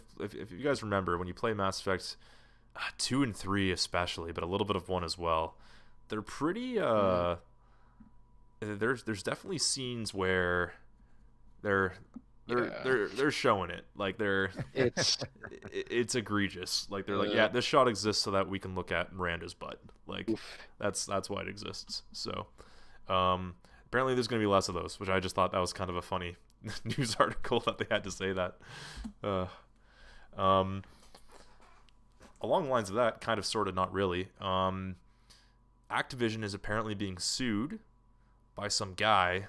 remember when you play Mass Effect 2 and 3 especially, but a little bit of 1 as well, they're pretty there's definitely scenes where they're showing it, like it's egregious. Like they're like, yeah, this shot exists so that we can look at Miranda's butt. Like that's why it exists. So apparently there's gonna be less of those, which I just thought that was kind of a funny news article that they had to say that. Along the lines of that, kind of, sort of, not really. Activision is apparently being sued by some guy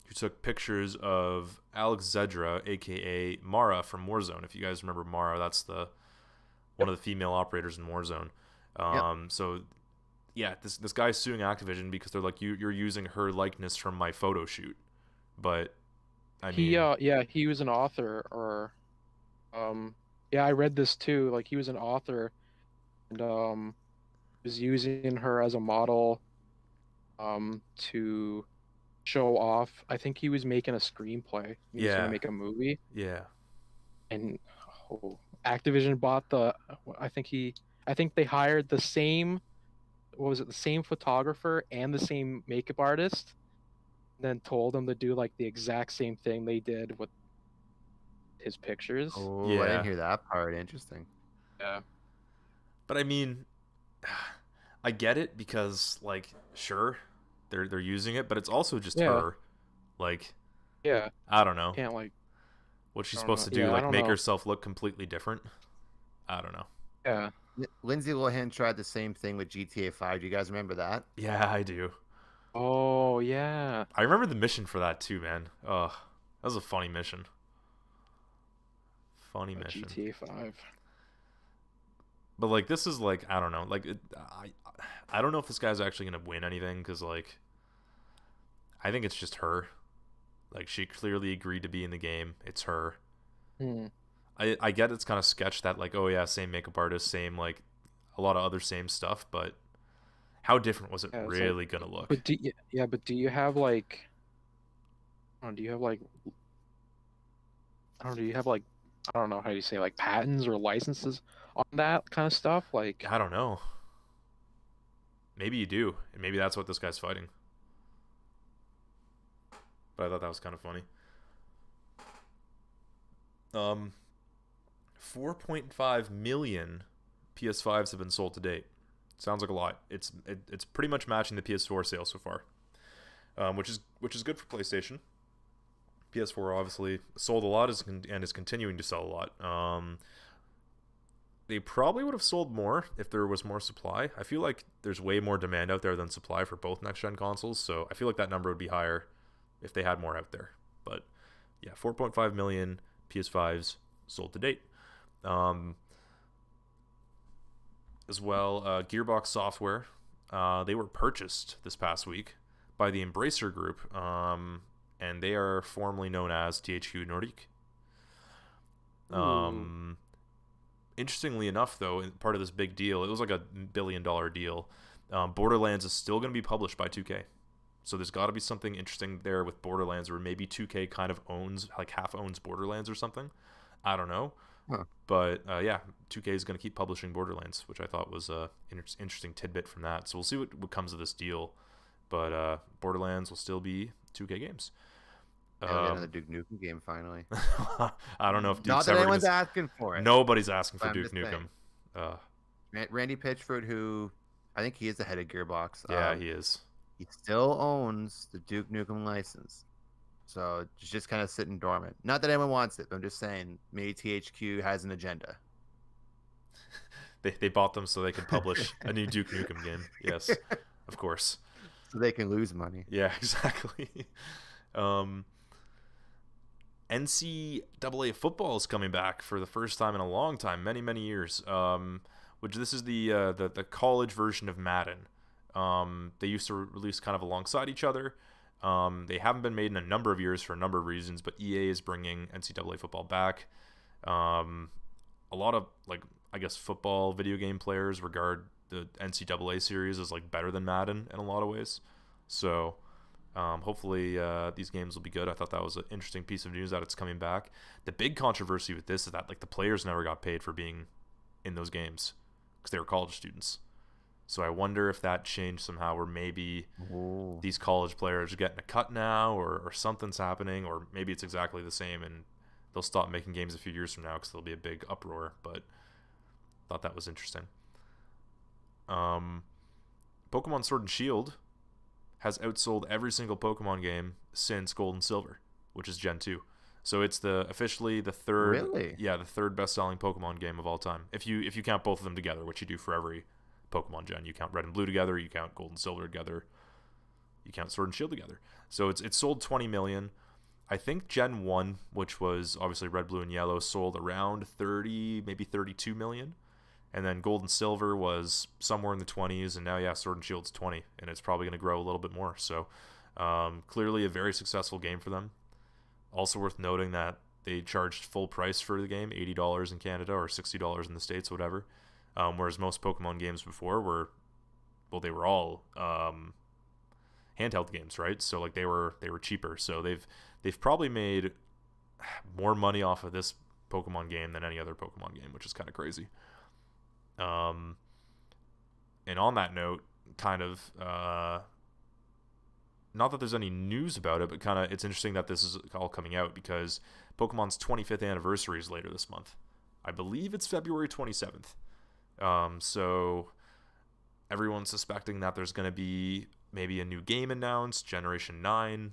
who took pictures of Alex Zedra, aka Mara from Warzone. If you guys remember Mara, that's one of the female operators in Warzone. So yeah, this guy's suing Activision because they're like, you're using her likeness from my photo shoot. But I mean, he was an author, or yeah, I read this too. Like he was an author, and was using her as a model to show off. I think he was making a screenplay. He was Yeah. gonna make a movie, Yeah. and Activision bought the. I think they hired the same. What was it? The same photographer and the same makeup artist. Then told him to do like the exact same thing they did with his pictures. Oh, I didn't hear that part. Interesting. Yeah. But I mean, I get it because like sure, they're using it, but it's also just Yeah. her. Like Yeah. I don't know. Can't like. What's she I don't supposed to know. do? Yeah, I Like don't make know. herself look completely different? I don't know. Yeah. Lindsay Lohan tried the same thing with GTA 5. Do you guys remember that? Yeah, I do. Oh yeah. I remember the mission for that too, man. Ugh, that was a funny mission. Funny mission. GTA 5. But like this is like I don't know. Like I don't know if this guy's actually gonna win anything because like I think it's just her. Like she clearly agreed to be in the game. It's her. Hmm. I get it's kind of sketched that like oh yeah same makeup artist same like a lot of other same stuff, but how different was it Yeah, it's really gonna look? But do you have like, do you have like, do you have like, I don't know how you say like patents or licenses on that kind of stuff? Like, I don't know. Maybe you do, and maybe that's what this guy's fighting. But I thought that was kind of funny. 4.5 million PS5s have been sold to date. Sounds like a lot. It's pretty much matching the PS4 sale so far, which is good for PlayStation. PS4 obviously sold a lot and is continuing to sell a lot. They probably would have sold more if there was more supply. I feel like there's way more demand out there than supply for both next-gen consoles, so I feel like that number would be higher if they had more out there. But yeah, 4.5 million PS5s sold to date. As well, Gearbox Software, they were purchased this past week by the Embracer Group, and they are formerly known as THQ Nordic. Interestingly enough, though, part of this big deal, it was like a $1 billion deal. Borderlands is still going to be published by 2K. So there's got to be something interesting there with Borderlands, where maybe 2K kind of owns, like half owns Borderlands or something. I don't know. Huh. But yeah, 2K is going to keep publishing Borderlands, which I thought was an interesting tidbit from that. So we'll see what comes of this deal. But Borderlands will still be 2K games. Yeah, we got another Duke Nukem game finally. I don't know if Duke's Not that ever anyone's gonna... asking for it. Nobody's asking for I'm Duke just Nukem. Randy Pitchford, who I think he is the head of Gearbox. Yeah, he is. He still owns the Duke Nukem license. So it's just kind of sitting dormant. Not that anyone wants it, but I'm just saying maybe THQ has an agenda. They bought them so they could publish a new Duke Nukem game. Yes, of course. So they can lose money. Yeah, exactly. NCAA football is coming back for the first time in a long time, many years. Which this is the college version of Madden. They used to release kind of alongside each other. They haven't been made in a number of years for a number of reasons, but EA is bringing NCAA football back. A lot of like I guess football video game players regard the NCAA series as like better than Madden in a lot of ways. So hopefully these games will be good. I thought that was an interesting piece of news that it's coming back. The big controversy with this is that like the players never got paid for being in those games because they were college students. So I wonder if that changed somehow, where maybe these college players are getting a cut now, or something's happening, or maybe it's exactly the same and they'll stop making games a few years from now because there'll be a big uproar. But thought that was interesting. Pokemon Sword and Shield has outsold every single Pokemon game since Gold and Silver, which is Gen 2. So it's officially the third, the third best-selling Pokemon game of all time. If you count both of them together, which you do for every Pokemon gen. You count Red and Blue together, you count Gold and Silver together, you count Sword and Shield together. So it's sold 20 million. I think Gen 1, which was obviously Red, Blue, and Yellow, sold around 30, maybe 32 million. And then Gold and Silver was somewhere in the 20s, and now, yeah, Sword and Shield's 20, and it's probably going to grow a little bit more. So clearly a very successful game for them. Also worth noting that they charged full price for the game, $80 in Canada or $60 in the States, whatever. Whereas most Pokemon games before they were all handheld games, right? So like they were cheaper. So they've probably made more money off of this Pokemon game than any other Pokemon game, which is kind of crazy. And on that note, kind of not that there's any news about it, but kind of it's interesting that this is all coming out because Pokemon's 25th anniversary is later this month. I believe it's February 27th. So everyone's suspecting that there's going to be maybe a new game announced, Generation 9.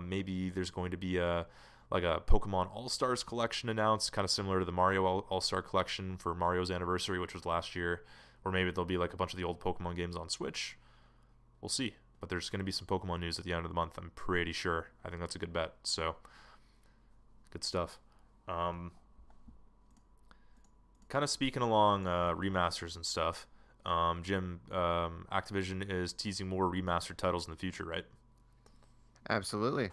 Maybe there's going to be a Pokemon All-Stars collection announced, kind of similar to the Mario All-Star collection for Mario's anniversary, which was last year. Or maybe there'll be like a bunch of the old Pokemon games on Switch. We'll see. But there's going to be some Pokemon news at the end of the month, I'm pretty sure. I think that's a good bet. So, good stuff. Kind of speaking along remasters and stuff. Jim, Activision is teasing more remastered titles in the future, right? Absolutely.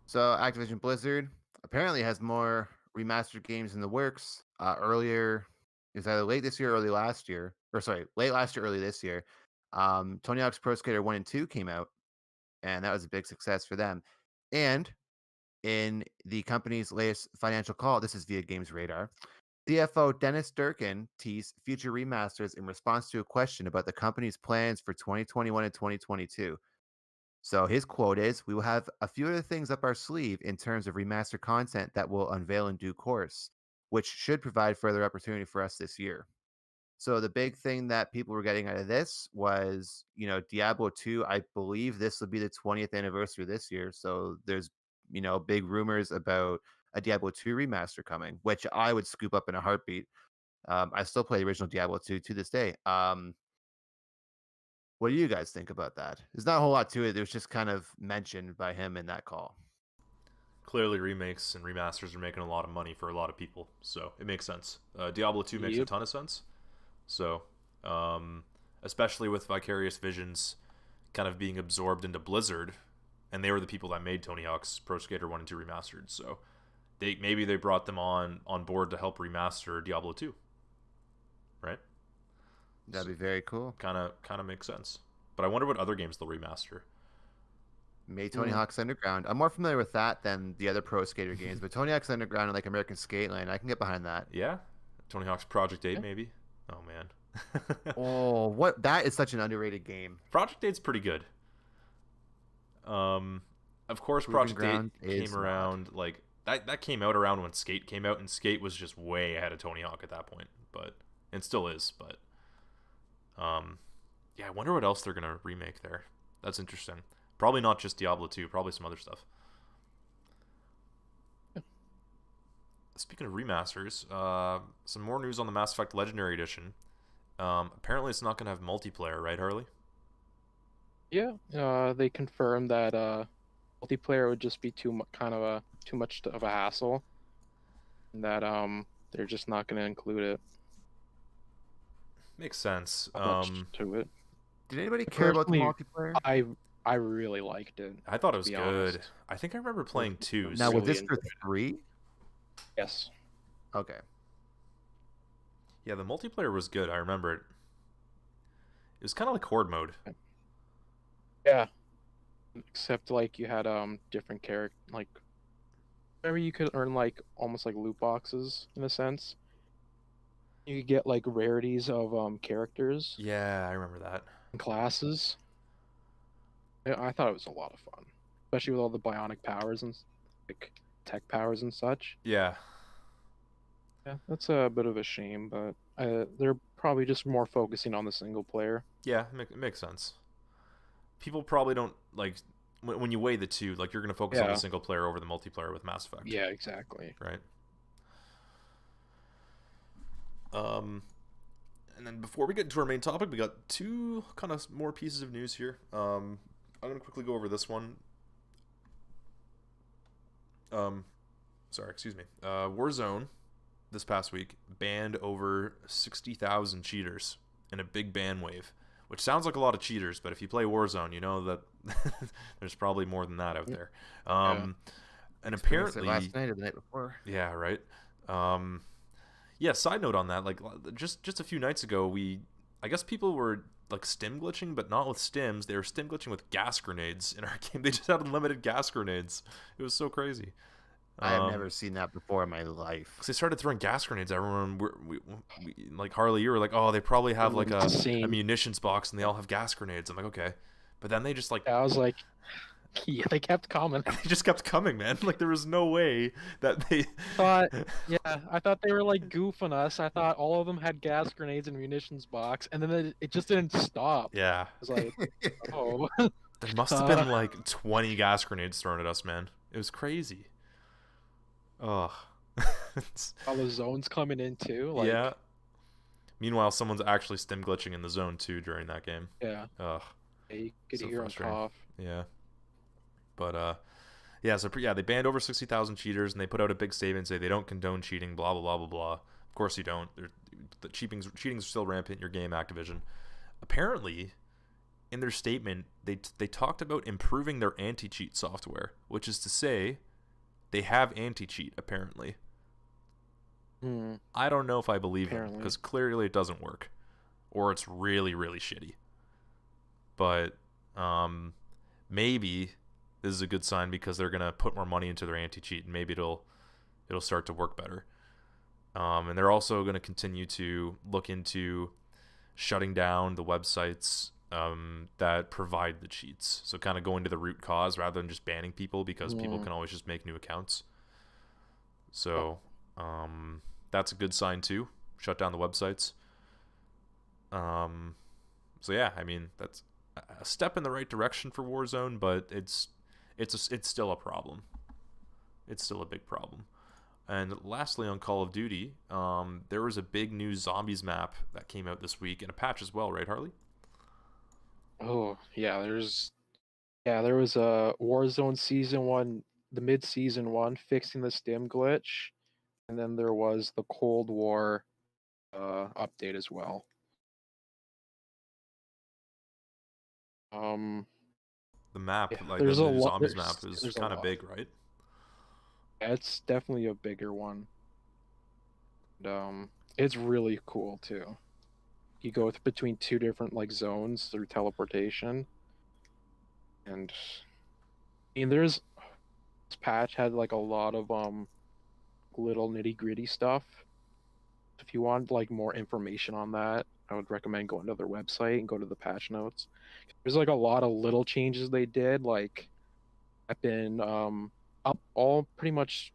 So Activision Blizzard apparently has more remastered games in the works. Earlier, it was either late this year or early last year. Or sorry, late last year, early this year. Tony Hawk's Pro Skater 1 and 2 came out, and that was a big success for them. And in the company's latest financial call, this is via Games Radar, CFO Dennis Durkin teased future remasters in response to a question about the company's plans for 2021 and 2022. So his quote is, "We will have a few other things up our sleeve in terms of remastered content that will unveil in due course, which should provide further opportunity for us this year." So the big thing that people were getting out of this was, Diablo 2, I believe this will be the 20th anniversary this year. So there's, big rumors about a Diablo 2 remaster coming, which I would scoop up in a heartbeat. I still play the original Diablo 2 to this day. What do you guys think about that? There's not a whole lot to it. It was just kind of mentioned by him in that call. Clearly, remakes and remasters are making a lot of money for a lot of people, so it makes sense. Diablo 2 makes a ton of sense. So, especially with Vicarious Visions kind of being absorbed into Blizzard, and they were the people that made Tony Hawk's Pro Skater 1 and 2 remastered, so maybe they brought them on board to help remaster Diablo 2, right? That'd be very cool. Kind of makes sense. But I wonder what other games they'll remaster. Maybe Tony Hawk's Underground. I'm more familiar with that than the other Pro Skater games, but Tony Hawk's Underground and like American Skateland, I can get behind that. Yeah? Tony Hawk's Project 8 maybe? Oh, man. What? That is such an underrated game. Project 8's pretty good. Of course, Project 8 came around, like, that came out around when Skate came out, and Skate was just way ahead of Tony Hawk at that point, and still is, but yeah, I wonder what else they're gonna remake there. That's interesting. Probably not just Diablo 2, probably some other stuff. Speaking of remasters, some more news on the Mass Effect Legendary Edition. Apparently it's not gonna have multiplayer, right, Harley? Yeah, they confirmed that multiplayer would just be too much of a hassle, and that they're just not going to include it. Makes sense. To it. Did anybody care about the multiplayer? I really liked it. I thought it was good. I think I remember playing 2. Now, was this for 3? Yes. Okay. Yeah, the multiplayer was good. I remember it. It was kind of like Horde mode. Yeah. Except like you had different character, like maybe you could earn like almost like loot boxes in a sense. You could get like rarities of characters. Yeah, I remember that. And classes. I thought it was a lot of fun, especially with all the bionic powers and like tech powers and such. Yeah. Yeah, that's a bit of a shame, but they're probably just more focusing on the single player. Yeah, it makes sense. People probably don't like when you weigh the two, like you're going to focus on the single player over the multiplayer with Mass Effect. Yeah, exactly. Right. And then before we get into our main topic, we got two kind of more pieces of news here. I'm going to quickly go over this one. Warzone this past week banned over 60,000 cheaters in a big ban wave, which sounds like a lot of cheaters, but if you play Warzone, you know that there's probably more than that out there. And apparently last night or the night before. Yeah, right. Yeah, side note on that, like just a few nights ago, I guess people were like stim glitching, but not with stims. They were stim glitching with gas grenades in our game. They just had unlimited gas grenades. It was so crazy. I have never seen that before in my life. Because they started throwing gas grenades. Everyone, we like Harley, you were like, oh, they probably have like a munitions box and they all have gas grenades. I'm like, okay, but then they just like, I was like, yeah, they kept coming. They just kept coming, man. Like there was no way that they thought, yeah, I thought they were like goofing us. I thought all of them had gas grenades and munitions box, and then it just didn't stop. Yeah. I was like, oh. There must have been like 20 gas grenades thrown at us, man. It was crazy. Oh. All the zones coming in too. Like, yeah. Meanwhile, someone's actually stim glitching in the zone too during that game. Yeah. Ugh. Yeah, you could hear him cough. Yeah. But yeah, so yeah, they banned over 60,000 cheaters, and they put out a big statement say they don't condone cheating, blah blah blah blah blah. Of course you don't. The cheating's still rampant in your game, Activision. Apparently, in their statement, they talked about improving their anti-cheat software, which is to say, they have anti-cheat apparently. I don't know if I believe them because clearly it doesn't work, or it's really really shitty. But maybe this is a good sign because they're gonna put more money into their anti-cheat, and maybe it'll start to work better. And they're also gonna continue to look into shutting down the websites that provide the cheats. So kind of going to the root cause rather than just banning people, because people can always just make new accounts. So that's a good sign too. Shut down the websites. So yeah, I mean that's a step in the right direction for Warzone, but it's still a problem. It's still a big problem. And lastly, on Call of Duty, there was a big new zombies map that came out this week, and a patch as well, right, Harley? Oh yeah, there was a Warzone season 1, the mid-season one, fixing the stim glitch, and then there was the Cold War update as well. The map, yeah, like the new zombies map, is kind of big, right? Yeah, it's definitely a bigger one. And, it's really cool too. You go between 2 different like zones through teleportation, and I mean, this patch had like a lot of little nitty gritty stuff. If you want like more information on that, I would recommend going to their website and go to the patch notes. There's like a lot of little changes they did. Like, I've been up all pretty much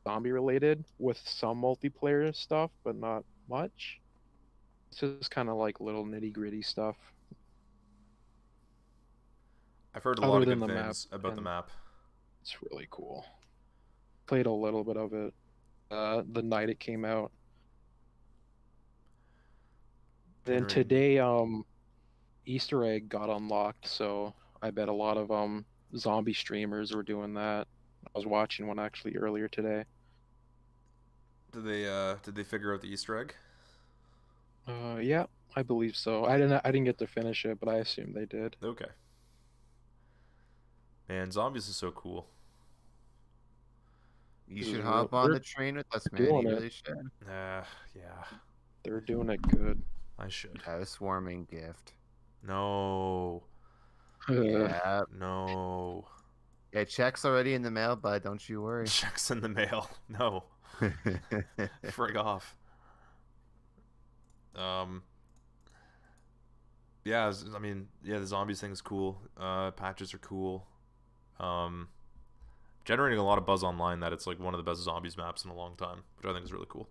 zombie related with some multiplayer stuff, but not much. It's just kind of like little nitty gritty stuff. I've heard a lot of good things about the map. It's really cool. Played a little bit of it the night it came out. Then today, Easter egg got unlocked, so I bet a lot of zombie streamers were doing that. I was watching one actually earlier today. Did they figure out the Easter egg? Yeah, I believe so. I didn't get to finish it, but I assume they did. Okay. Man, zombies is so cool. You should hop on the train with us, man. You really should. Yeah. They're doing it good. I should. Have a swarming gift. No. Yeah. No. Yeah, check's already in the mail, bud. Don't you worry. Check's in the mail. No. Frig off. Yeah, I mean, yeah, the zombies thing is cool. Patches are cool. Generating a lot of buzz online that it's like one of the best zombies maps in a long time, which I think is really cool.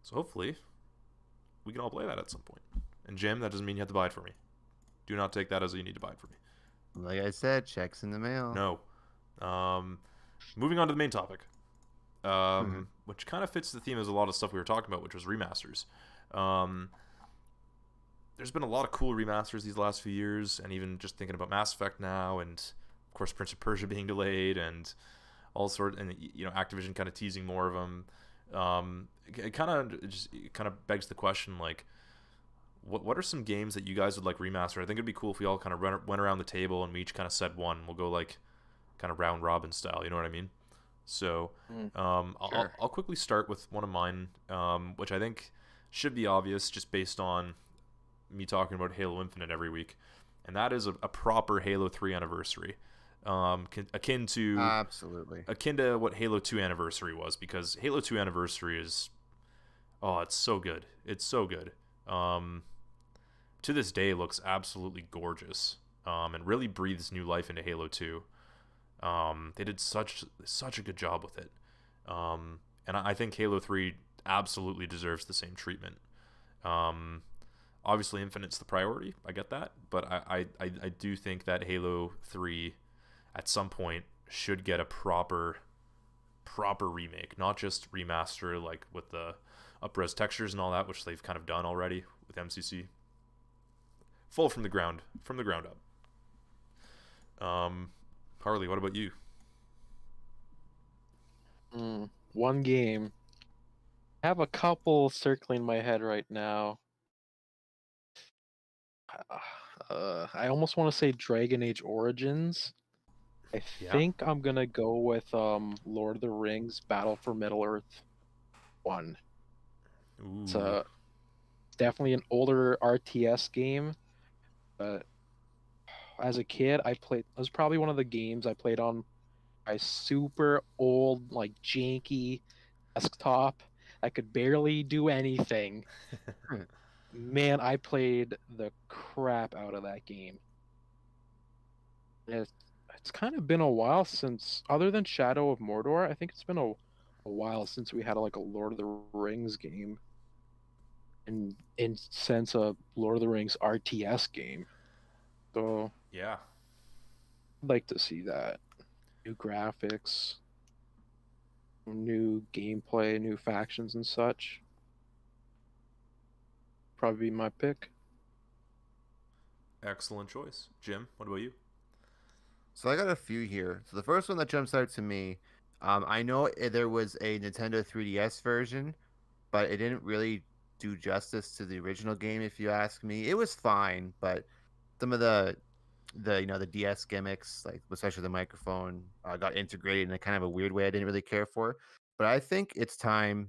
So hopefully we can all play that at some point. And Jim, that doesn't mean you have to buy it for me. Do not take that as you need to buy it for me. Like I said, check's in the mail. No. Moving on to the main topic, which kind of fits the theme as a lot of stuff we were talking about, which was remasters. There's been a lot of cool remasters these last few years, and even just thinking about Mass Effect now, and of course Prince of Persia being delayed, and all sorts, and Activision kind of teasing more of them. It kind of begs the question, like, what are some games that you guys would like remaster? I think it'd be cool if we all kind of went around the table and we each kind of said one. We'll go like kind of round robin style, you know what I mean? So Sure. I'll quickly start with one of mine, which I think should be obvious just based on me talking about Halo Infinite every week, and that is a proper Halo 3 anniversary, akin to Absolutely. what Halo 2 anniversary was, because Halo 2 anniversary is, oh, it's so good. It's so good. To this day, looks absolutely gorgeous, and really breathes new life into Halo 2. They did such a good job with it, and I think Halo 3 absolutely deserves the same treatment. Obviously, Infinite's the priority. I get that, but I do think that Halo 3 at some point should get a proper remake, not just remaster like with the up-res textures and all that, which they've kind of done already with MCC. Full from the ground up. Harley, what about you? One game. I have a couple circling my head right now. I almost want to say Dragon Age Origins. I think I'm gonna go with Lord of the Rings Battle for Middle-earth 1. Ooh. It's definitely an older RTS game, but as a kid, it was probably one of the games I played on my super old, like janky desktop. I could barely do anything. Man, I played the crap out of that game. It's kind of been a while since, other than Shadow of Mordor, I think it's been a while since we had like a Lord of the Rings game. And in sense a Lord of the Rings RTS game. So yeah, I'd like to see that. New graphics, new gameplay, new factions and such. Probably be my pick. excellent choice. Jim, what about you? So I got a few here. So the first one that jumps out to me, I know there was a Nintendo 3DS version, but it didn't really do justice to the original game, if you ask me. It was fine, but some of the the DS gimmicks, like especially the microphone, got integrated in a kind of a weird way I didn't really care for. But I think it's time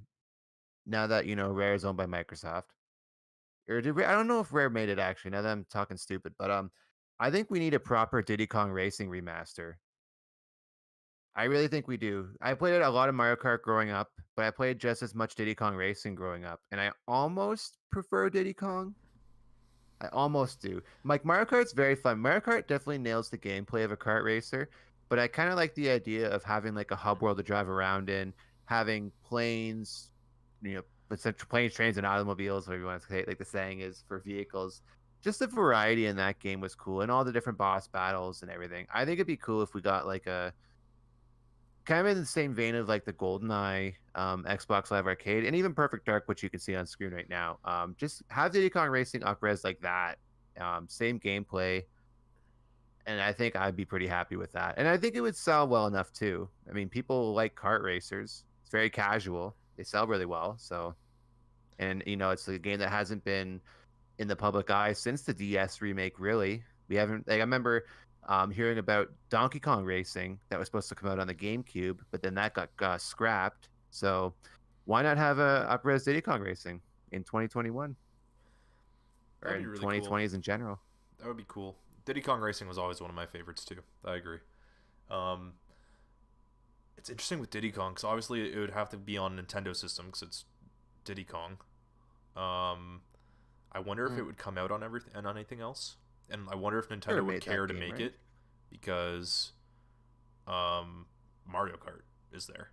now that Rare is owned by Microsoft. Or I don't know if Rare made it actually. Now that I'm talking stupid, but I think we need a proper Diddy Kong Racing remaster. I really think we do. I played a lot of Mario Kart growing up, but I played just as much Diddy Kong Racing growing up, and I almost prefer Diddy Kong. I almost do. Like Mario Kart's very fun. Mario Kart definitely nails the gameplay of a kart racer, but I kind of like the idea of having like a hub world to drive around in, having planes, essentially planes, trains, and automobiles, whatever you want to say, like the saying is for vehicles. Just the variety in that game was cool, and all the different boss battles and everything. I think it'd be cool if we got like a kind of in the same vein of like the GoldenEye Xbox Live Arcade, and even Perfect Dark, which you can see on screen right now. Just have Diddy Kong Racing up-res like that, same gameplay, and I think I'd be pretty happy with that. And I think it would sell well enough too. I mean, people like kart racers. It's very casual. They sell really well. So, and it's a game that hasn't been in the public eye since the DS remake. Really, we haven't. Like I remember hearing about Donkey Kong Racing that was supposed to come out on the GameCube, but then that got scrapped. So why not have a up-res Diddy Kong Racing in 2021 or That'd be in really 2020s cool. in general? That would be cool. Diddy Kong Racing was always one of my favorites too. I agree. It's interesting with Diddy Kong because obviously it would have to be on Nintendo system because it's Diddy Kong. I wonder if it would come out on anything else, and I wonder if Nintendo would care to make it because Mario Kart is there.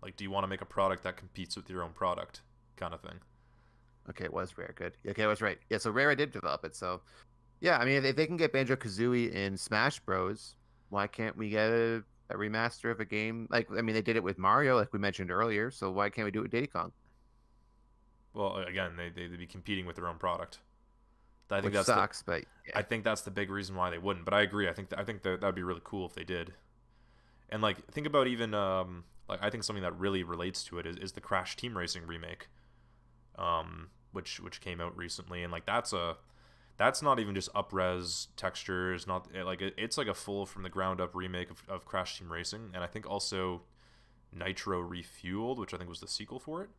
Like, do you want to make a product that competes with your own product, kind of thing? Okay, it was Rare. Good. Okay, I was right. Yeah, so Rare did develop it. So yeah, I mean, if they can get Banjo-Kazooie in Smash Bros, why can't we get a remaster of a game? Like, I mean, they did it with Mario, like we mentioned earlier. So why can't we do it with Diddy Kong? Well, again, they'd be competing with their own product. I think Which that's sucks, but yeah. I think that's the big reason why they wouldn't. But I agree. I think that would be really cool if they did. And like, think about even like I think something that really relates to it is the Crash Team Racing remake, which came out recently, and like that's not even just up-res textures, not like it's like a full from the ground up remake of Crash Team Racing, and I think also Nitro Refueled, which I think was the sequel for it.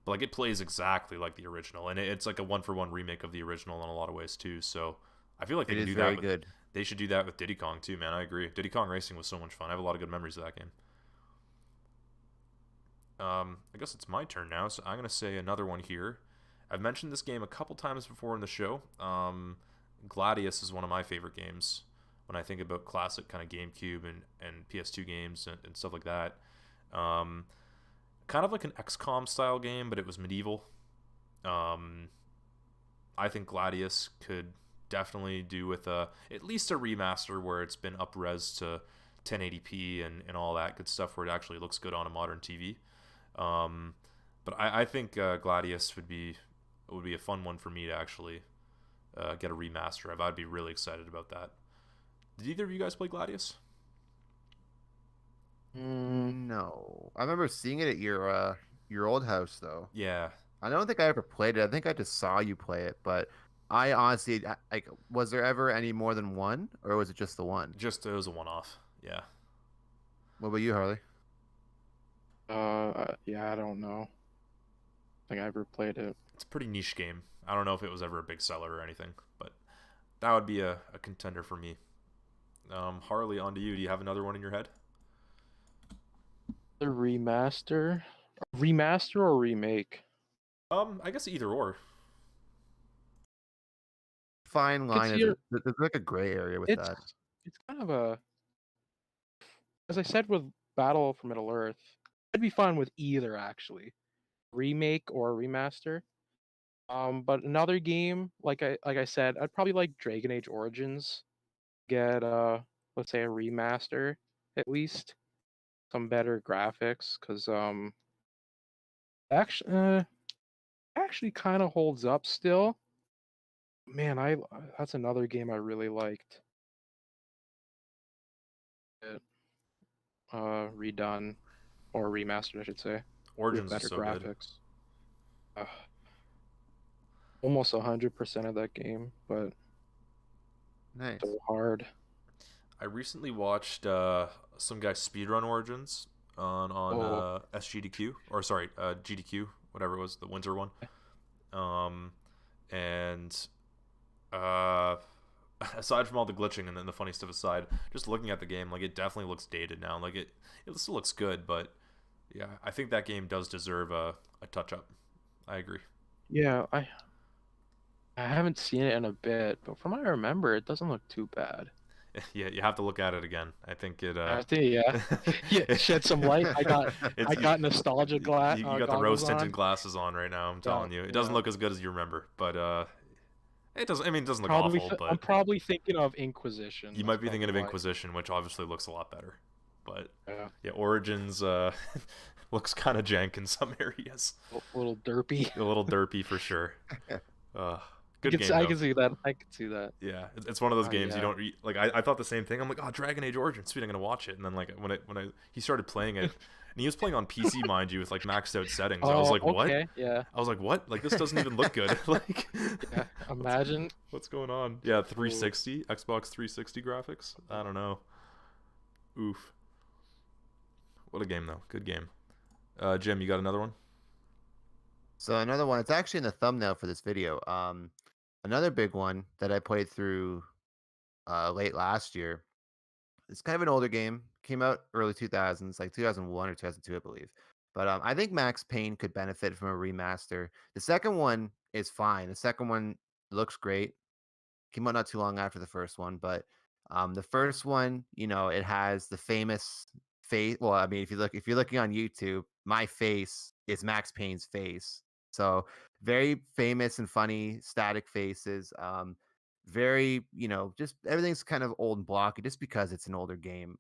but like it plays exactly like the original, and it's like a one-for-one remake of the original in a lot of ways too. So I feel like they It can is do that very with. good. They should do that with Diddy Kong too, man. I agree. Diddy Kong Racing was so much fun. I have a lot of good memories of that game. I guess it's my turn now, so I'm gonna say another one here. I've mentioned this game a couple times before in the show. Gladius is one of my favorite games when I think about classic kind of GameCube and PS2 games and stuff like that. Um, Kind of like an XCOM style game, but it was medieval. Um, I think Gladius could definitely do with at least a remaster where it's been up-res to 1080p and all that good stuff where it actually looks good on a modern TV. Um, but I think Gladius would be a fun one for me to actually get a remaster of. I'd be really excited about that. Did either of you guys play Gladius? No, I remember seeing it at your old house though. Yeah, I don't think I ever played it. I think I just saw you play it, but I honestly like. Was there ever any more than one, or was it just the one? just it was a one-off. Yeah, What about you, Harley? Yeah, I don't know. I think I ever played it. it's a pretty niche game. I don't know if it was ever a big seller or anything, but that would be a contender for me. Harley, on to you. Do you have another one in your head? The remaster or remake? I guess either or. Fine line. Consider There's like a gray area with it's that. it's kind of as I said with Battle for Middle Earth. I'd be fine with either actually, remake or remaster. But another game, like I said, I'd probably like Dragon Age Origins. Get let's say a remaster at least, some better graphics, because actually actually kind of holds up still. Man, I that's another game I really liked. It, redone or remastered, I should say, with Origins is better so good. graphics. Uh, almost 100% of that game, but Nice. so hard. I recently watched some guy speedrun Origins on Oh, SGDQ or sorry GDQ, whatever it was, the winter one. Um, and uh, aside from all the glitching and then the funny stuff aside, just looking at the game, like it definitely looks dated now. Like it still looks good, but yeah, I think that game does deserve a touch up. I agree. yeah, I haven't seen it in a bit, but from what I remember, it doesn't look too bad. Yeah, you have to look at it again. I think it. I think, yeah, yeah, shed some light. I It's, got nostalgia you got the rose goggles tinted on. glasses on right now. I'm Yeah, telling you, it doesn't yeah. look as good as you remember, but it doesn't. I mean, it doesn't look Probably, awful, I'm but probably thinking of Inquisition. you That's might be thinking of probably why. Inquisition, which obviously looks a lot better. But Yeah, yeah, Origins looks kind of jank in some areas. a little derpy. A little derpy for sure. Uh, I Good can, game I though. can see that. I can see that. Yeah, it's one of those games you Yeah. don't like. I thought the same thing. I'm like, oh, Dragon Age Origins, sweet, I'm gonna watch it. And then like when he started playing it, and he was playing on PC, mind you, with like maxed out settings. I was Oh, like, what? okay. Yeah. I was like, what? Like this doesn't even look good. Like, Yeah. Imagine. what's going on? Yeah, 360 Xbox 360 graphics. I don't know. Oof. What a game though. Good game. Jim, you got another one? So another one. It's actually in the thumbnail for this video. Another big one that I played through late last year. It's kind of an older game. Came out early 2000s, like 2001 or 2002, I believe. But I think Max Payne could benefit from a remaster. The second one is fine. The second one looks great. Came out not too long after the first one, but the first one, it has the famous face. Well, I mean, if you're looking on YouTube, my face is Max Payne's face. So very famous and funny static faces. Very, just everything's kind of old and blocky just because it's an older game.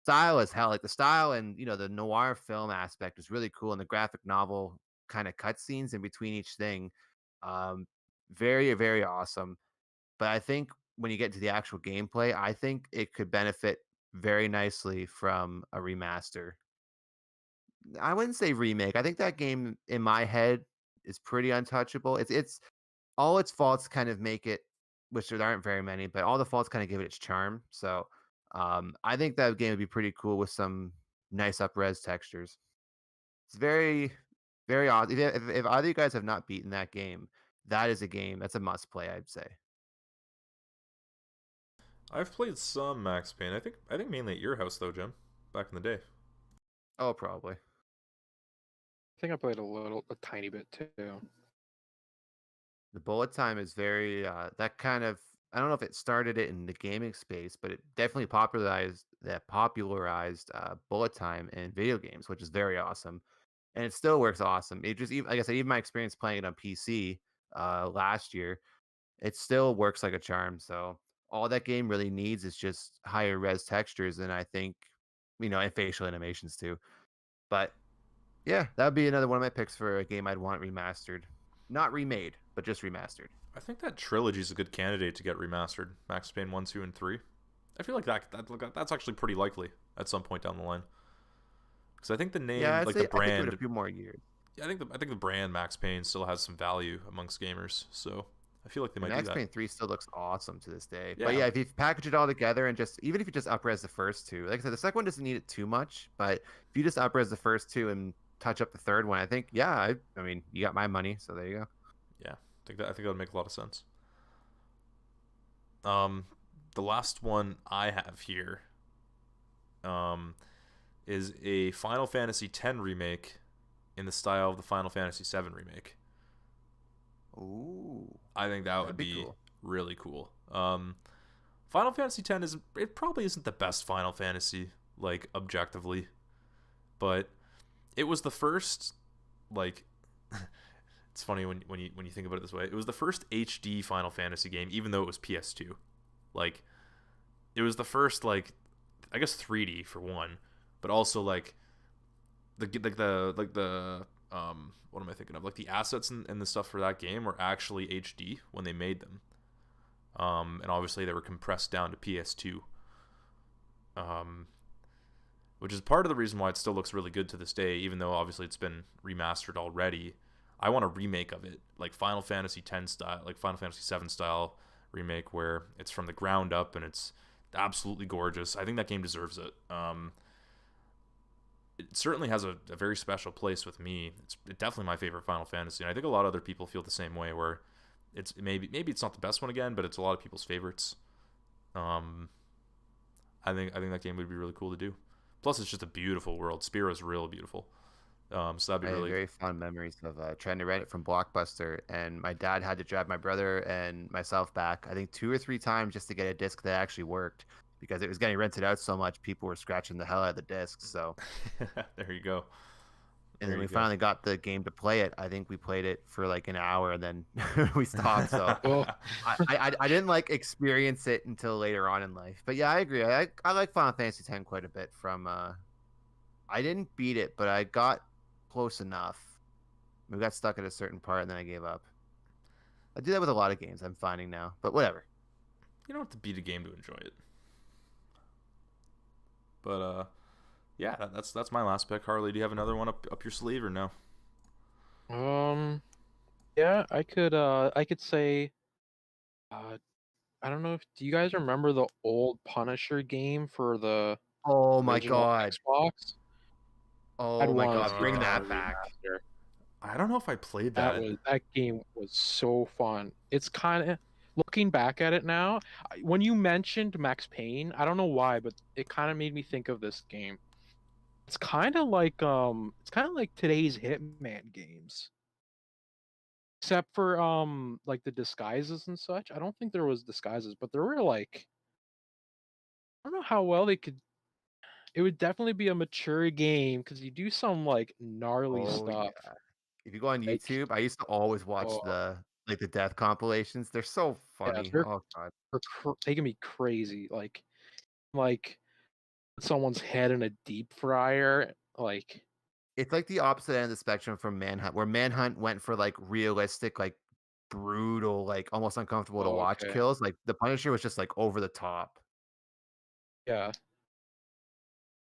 Style as hell, like the style and the noir film aspect is really cool, and the graphic novel kind of cutscenes in between each thing, um, very very awesome. But I think when you get to the actual gameplay, I think it could benefit very nicely from a remaster. I wouldn't say remake. I think that game in my head is pretty untouchable. It's all its faults kind of make it, which there aren't very many, but all the faults kind of give it its charm. So I think that game would be pretty cool with some nice up res textures. It's very, Very odd. If either of you guys have not beaten that game, that is a game that's a must play, I'd say. I've played some Max Payne. I think mainly at your house though, Jim, back in the day. Oh, probably. I think I played a tiny bit too. The bullet time is very that kind of, I don't know if it started it in the gaming space, but it definitely popularized bullet time in video games, which is very awesome. And it still works awesome. It just, even like I said, even my experience playing it on PC last year, it still works like a charm. So all that game really needs is just higher res textures, and I think, and facial animations too. But yeah, that would be another one of my picks for a game I'd want remastered, not remade, but just remastered. I think that trilogy is a good candidate to get remastered. Max Payne 1, 2, and 3. I feel like that's actually pretty likely at some point down the line. Because I think the name, Yeah, I'd like say the I could give it brand, a few more years. yeah, I think the brand Max Payne still has some value amongst gamers. So I feel like they And might do Max that. Payne 3 still looks awesome to this day. But Yeah, yeah, if you package it all together and just, even if you just upres the first two, like I said, the second one doesn't need it too much, but if you just upres the first two and touch up the third one, I think, yeah, I mean, you got my money, so there you go. yeah. I think that would make a lot of sense. Um, the last one I have here, is a Final Fantasy X remake in the style of the Final Fantasy VII remake. Ooh, I think that would that'd be be cool. really cool. Final Fantasy X isn't, it probably isn't the best Final Fantasy, like objectively, but it was the first, like it's funny when you think about it this way. It was the first HD Final Fantasy game, even though it was PS2. Like it was the first, like, I guess 3D for one, but also like the what am I thinking of? Like the assets and the stuff for that game were actually HD when they made them. And obviously they were compressed down to PS2. Um, which is part of the reason why it still looks really good to this day, even though obviously it's been remastered already. I want a remake of it, like Final Fantasy X style, like Final Fantasy VII style remake, where it's from the ground up and it's absolutely gorgeous. I think that game deserves it. It certainly has a very special place with me. It's definitely my favorite Final Fantasy, and I think a lot of other people feel the same way. Where it's maybe it's not the best one again, but it's a lot of people's favorites. Um, I think that game would be really cool to do. Plus, it's just a beautiful world. Spiro's real beautiful. So that'd I be have really. very fond memories of trying to rent it from Blockbuster, and my dad had to drive my brother and myself back, I think 2 or 3 times just to get a disc that actually worked, because it was getting rented out so much, people were scratching the hell out of the discs. So, There you go. and There then we you go. finally got the game to play it. I think we played it for like an hour, and then we stopped. So Oh, I didn't like experience it until later on in life. But yeah, I agree. I like Final Fantasy X quite a bit. From I didn't beat it, but I got close enough. We got stuck at a certain part, and then I gave up. I do that with a lot of games, I'm finding now. But whatever. You don't have to beat a game to enjoy it. But yeah, that's my last pick. Harley, do you have another one up your sleeve or no? yeah, I could say, uh, I don't know if do you guys remember the old Punisher game for the Oh my original god. Xbox? I'd Oh my want to god. see Bring that on that a back. remaster. I don't know if I played That that. was that game was so fun. It's kind of looking back at it now. When you mentioned Max Payne, I don't know why, but it kind of made me think of this game. It's kind of like today's Hitman games, except for like the disguises and such. I don't think there was disguises, but there were like I don't know how well they could. It would definitely be a mature game because you do some like gnarly Oh stuff. yeah. If you go on Like YouTube, I used to always watch oh the death compilations. They're so yeah, funny. Oh god. they can be crazy. Like put someone's head in a deep fryer. Like It's like the opposite end of the spectrum from Manhunt, where Manhunt went for like realistic, like brutal, like almost uncomfortable to oh, watch okay, kills. Like the Punisher was just like over the top. yeah,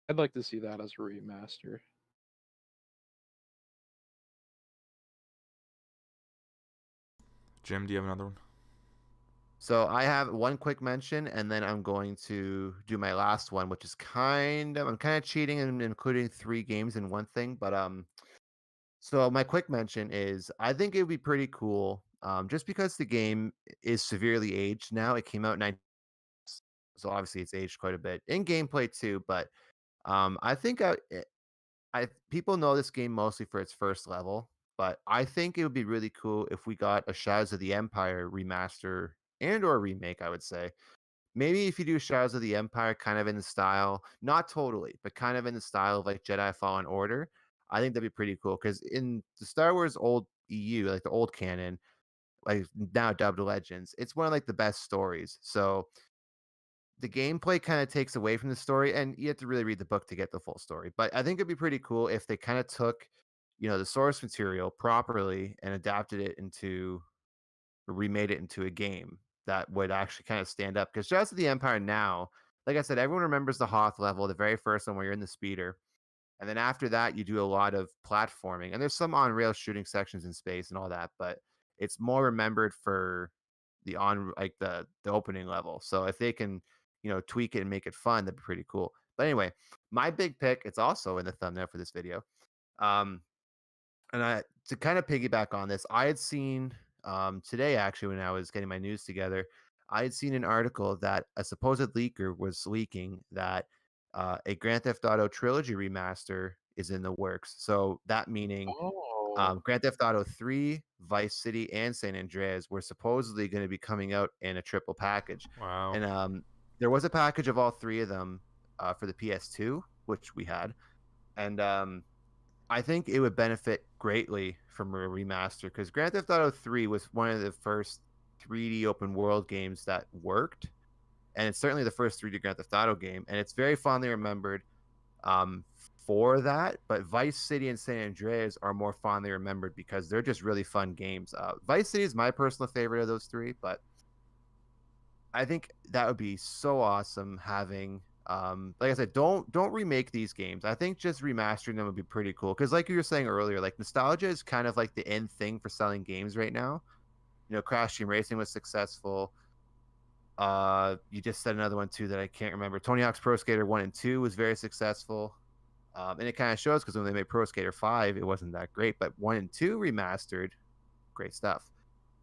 I'd like to see that as a remaster. Jim, do you have another one? So I have one quick mention, and then I'm going to do my last one, which is I'm kind of cheating and including 3 games in one thing, but So my quick mention is I think it would be pretty cool, just because the game is severely aged now. It came out in 19, so obviously it's aged quite a bit in gameplay too. But I think people know this game mostly for its first level, but I think it would be really cool if we got a Shadows of the Empire remaster and or remake. I would say maybe if you do Shadows of the Empire kind of in the style, not totally, but kind of in the style of like Jedi Fallen Order, I think that'd be pretty cool. Because in the Star Wars old EU, like the old canon, like now dubbed Legends, it's one of like the best stories. So the gameplay kind of takes away from the story, and you have to really read the book to get the full story. But I think it'd be pretty cool if they kind of took, the source material properly and adapted it into, or remade it into a game that would actually kind of stand up. Because Shadows of the Empire now, like I said, everyone remembers the Hoth level, the very first one where you're in the speeder. And then after that, you do a lot of platforming, and there's some on rail shooting sections in space and all that, but it's more remembered for the opening level. So if they can, tweak it and make it fun, that'd be pretty cool. But anyway, my big pick, it's also in the thumbnail for this video. Um, and to kind of piggyback on this, I had seen today actually when I was getting my news together, I had seen an article that a supposed leaker was leaking that a Grand Theft Auto trilogy remaster is in the works. So that meaning Oh. Grand Theft Auto 3, Vice City, and San Andreas were supposedly going to be coming out in a triple package. Wow. And there was a package of all three of them for the PS2, which we had. And I think it would benefit greatly from a remaster because Grand Theft Auto 3 was one of the first 3D open world games that worked. And it's certainly the first 3D Grand Theft Auto game. And it's very fondly remembered for that. But Vice City and San Andreas are more fondly remembered because they're just really fun games. Vice City is my personal favorite of those three, but I think that would be so awesome having like I said, don't remake these games. I think just remastering them would be pretty cool because like you were saying earlier, like nostalgia is kind of like the end thing for selling games right now. Crash Team Racing was successful. You just said another one too that I can't remember. Tony Hawk's Pro Skater 1 and 2 was very successful. And it kind of shows because when they made Pro Skater 5, it wasn't that great, but 1 and 2 remastered, great stuff.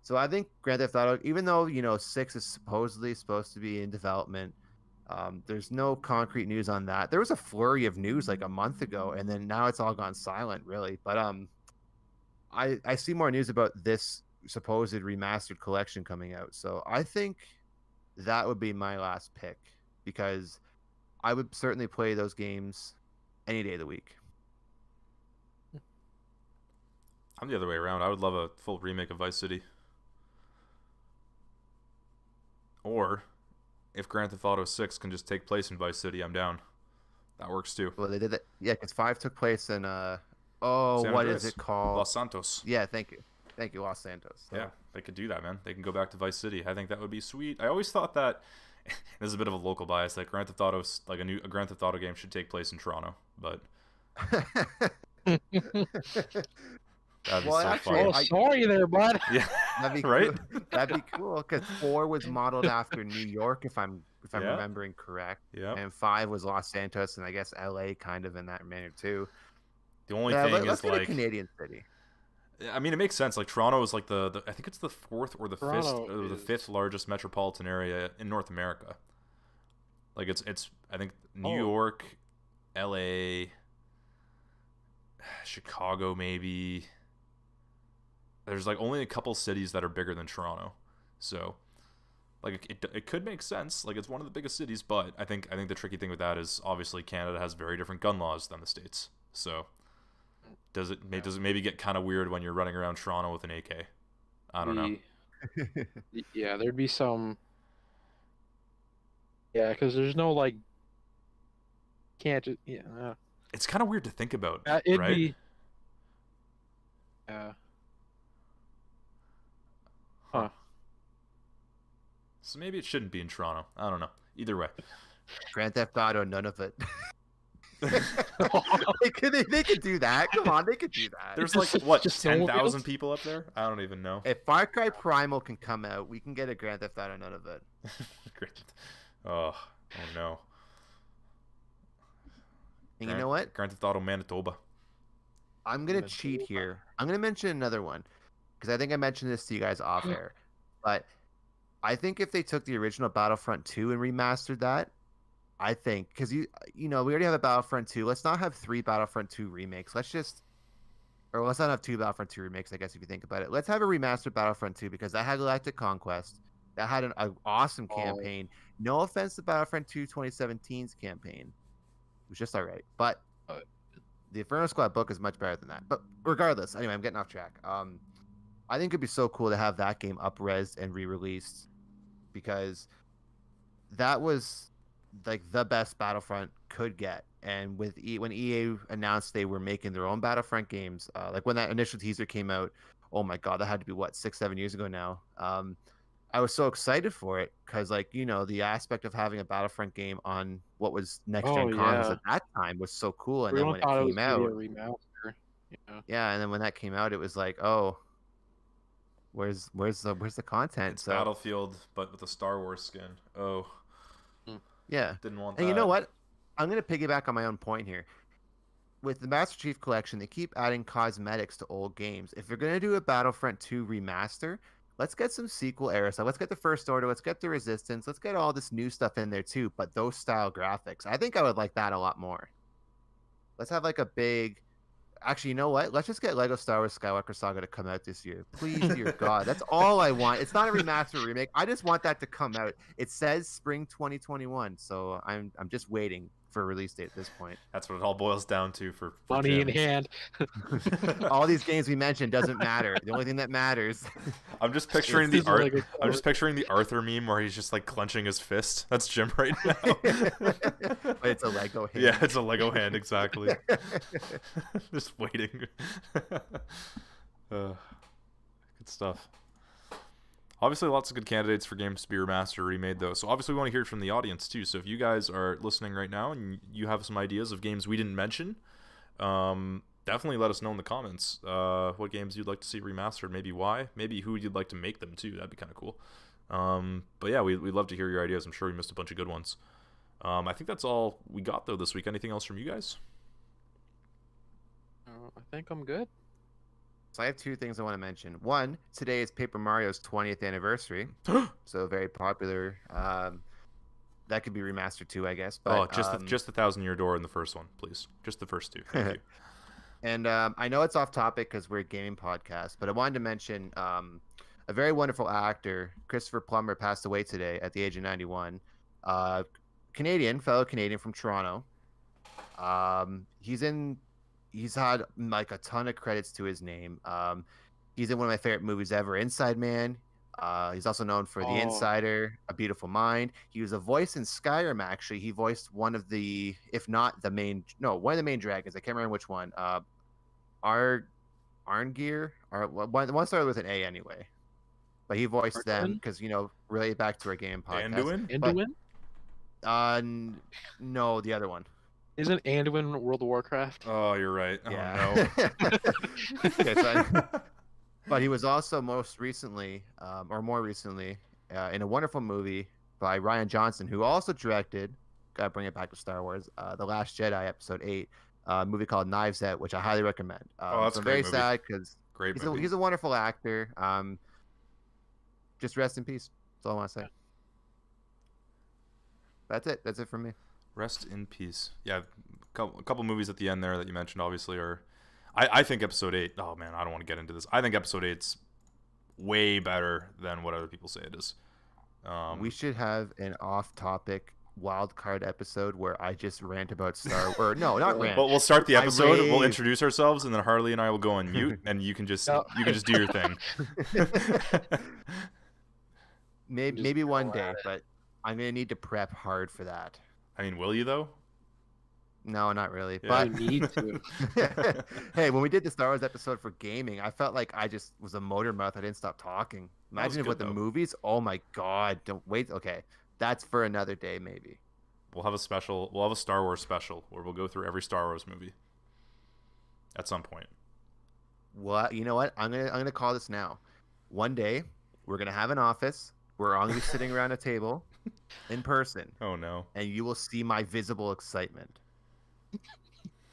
So I think Grand Theft Auto, even though 6 is supposedly supposed to be in development, there's no concrete news on that. There was a flurry of news like a month ago, and then now it's all gone silent, really. But I see more news about this supposed remastered collection coming out. So I think that would be my last pick because I would certainly play those games any day of the week. I'm the other way around. I would love a full remake of Vice City. Or if Grand Theft Auto 6 can just take place in Vice City, I'm down. That works too. Well, they did that. Yeah, because 5 took place in San what Andreas. is it called? Los Santos. Yeah, thank you, Los Santos. So. Yeah, they could do that, man. They can go back to Vice City. I think that would be sweet. I always thought that this is a bit of a local bias. That Grand Theft Auto, like a Grand Theft Auto game, should take place in Toronto, but that'd be Well, so actually, fun. Oh, sorry there, bud. Yeah, That'd be right. cool. That'd be cool because 4 was modeled after New York, if I'm Yeah. remembering correct. Yeah. And 5 was Los Santos, and I guess LA kind of in that manner too. The only Yeah, thing let's is get a like, Canadian city. I mean, it makes sense. Like Toronto is like the I think it's the fourth or the Toronto the is- fifth largest metropolitan area in North America. Like it's I think New Oh. York, LA, Chicago maybe. There's like only a couple cities that are bigger than Toronto. So like it could make sense. Like it's one of the biggest cities, but I think the tricky thing with that is obviously Canada has very different gun laws than the States. So does it maybe get kind of weird when you're running around Toronto with an AK? I don't know. Yeah, there'd be some. Yeah, because there's no like. Can't just It's kind of weird to think about, it'd right? be. Yeah. Huh. So maybe it shouldn't be in Toronto. I don't know. Either way. Grand Theft Auto, none of it. they could do that. Come on, they could do that. There's like what Just 10,000 snowmobiles? people up there? I don't even know. If Far Cry Primal can come out, we can get a Grand Theft Auto, none of it. Great. Oh no. And you know what? Grand Theft Auto Manitoba. I'm gonna cheat here. I'm gonna mention another one because I think I mentioned this to you guys off air, but I think if they took the original Battlefront 2 and remastered that, I think because we already have a Battlefront 2. Let's not have 3 Battlefront 2 remakes. Or let's not have 2 Battlefront 2 remakes. I guess if you think about it, let's have a remastered Battlefront 2 because that had Galactic Conquest, that had an awesome campaign. No offense to Battlefront 2 2017's campaign, it was just all right, but the Inferno Squad book is much better than that. But regardless, anyway, I'm getting off track. I think it'd be so cool to have that game up-resed and re-released because that was like the best Battlefront could get. And when EA announced they were making their own Battlefront games, like when that initial teaser came out, oh my god, that had to be 6-7 years ago now. I was so excited for it because, the aspect of having a Battlefront game on what was next gen consoles at that time was so cool. And Everyone then when it came out, a remaster. yeah, and then when that came out, it was like, oh, where's the content? It's Battlefield, but with a Star Wars skin. Oh, yeah, didn't want that. And you know what? I'm gonna piggyback on my own point here. With the Master Chief Collection, they keep adding cosmetics to old games. If you're gonna do a Battlefront 2 remaster, let's get some sequel era stuff. Let's get the First Order. Let's get the Resistance. Let's get all this new stuff in there too. But those style graphics, I think I would like that a lot more. Let's have like a big. Actually, you know what? Let's just get Lego Star Wars Skywalker Saga to come out this year. Please, dear God. That's all I want. It's not a remaster or remake. I just want that to come out. It says spring 2021, so I'm just waiting for a release date at this point. That's what it all boils down to for money Jim. in hand. All these games we mentioned doesn't matter. The only thing that matters. I'm just picturing I'm just picturing the Arthur meme where he's just like clenching his fist. That's Jim right now. But it's a Lego hand. Yeah, it's a Lego hand, exactly. Just waiting. Good stuff. Obviously, lots of good candidates for games to be remastered or remade, though. So obviously, we want to hear it from the audience, too. So if you guys are listening right now and you have some ideas of games we didn't mention, definitely let us know in the comments what games you'd like to see remastered, maybe why, maybe who you'd like to make them, too. That'd be kind of cool. But yeah, we'd love to hear your ideas. I'm sure we missed a bunch of good ones. I think that's all we got, though, this week. Anything else from you guys? I think I'm good. So I have 2 things I want to mention. One, today is Paper Mario's 20th anniversary, so very popular. That could be remastered too, I guess. But, just the 1,000-Year Door in the first one, please. Just the first 2. Thank you. And I know it's off topic because we're a gaming podcast, but I wanted to mention a very wonderful actor, Christopher Plummer, passed away today at the age of 91. Fellow Canadian from Toronto. He's had like a ton of credits to his name. He's in one of my favorite movies ever, Inside Man. He's also known for The Insider, A Beautiful Mind. He was a voice in Skyrim, actually. He voiced one of the main dragons. I can't remember which one. Arngir? One started with an A anyway. But he voiced them because, relate back to our game podcast. Anduin? No, the other one. Isn't Anduin World of Warcraft? Oh, you're right. Yeah. Oh, no. Okay, but he was also more recently, in a wonderful movie by Rian Johnson, who also directed, gotta bring it back to Star Wars, The Last Jedi, Episode 8, a movie called Knives Out, which I highly recommend. That's so a very great sad because he's a wonderful actor. Just rest in peace. That's all I want to say. That's it. That's it for me. Rest in peace. Yeah, a couple movies at the end there that you mentioned obviously are... I think Episode 8... Oh, man, I don't want to get into this. I think Episode 8's way better than what other people say it is. We should have an off-topic wildcard episode where I just rant about Star Wars. No, not rant. Well, we'll start the episode. We'll introduce ourselves, and then Harley and I will go on mute, and you can just do your thing. Maybe one day, but I'm gonna need to prep hard for that. I mean, will you though? No, not really. Yeah. But You need to. Hey, when we did the Star Wars episode for gaming, I felt like I just was a motor mouth. I didn't stop talking. Imagine if with the movies. Oh my god! Don't wait. Okay, that's for another day, maybe. We'll have a special. We'll have a Star Wars special where we'll go through every Star Wars movie at some point. Well, you know what? I'm gonna call this now. One day, we're gonna have an office. We're all gonna be sitting around a table, in person. Oh no! And you will see my visible excitement.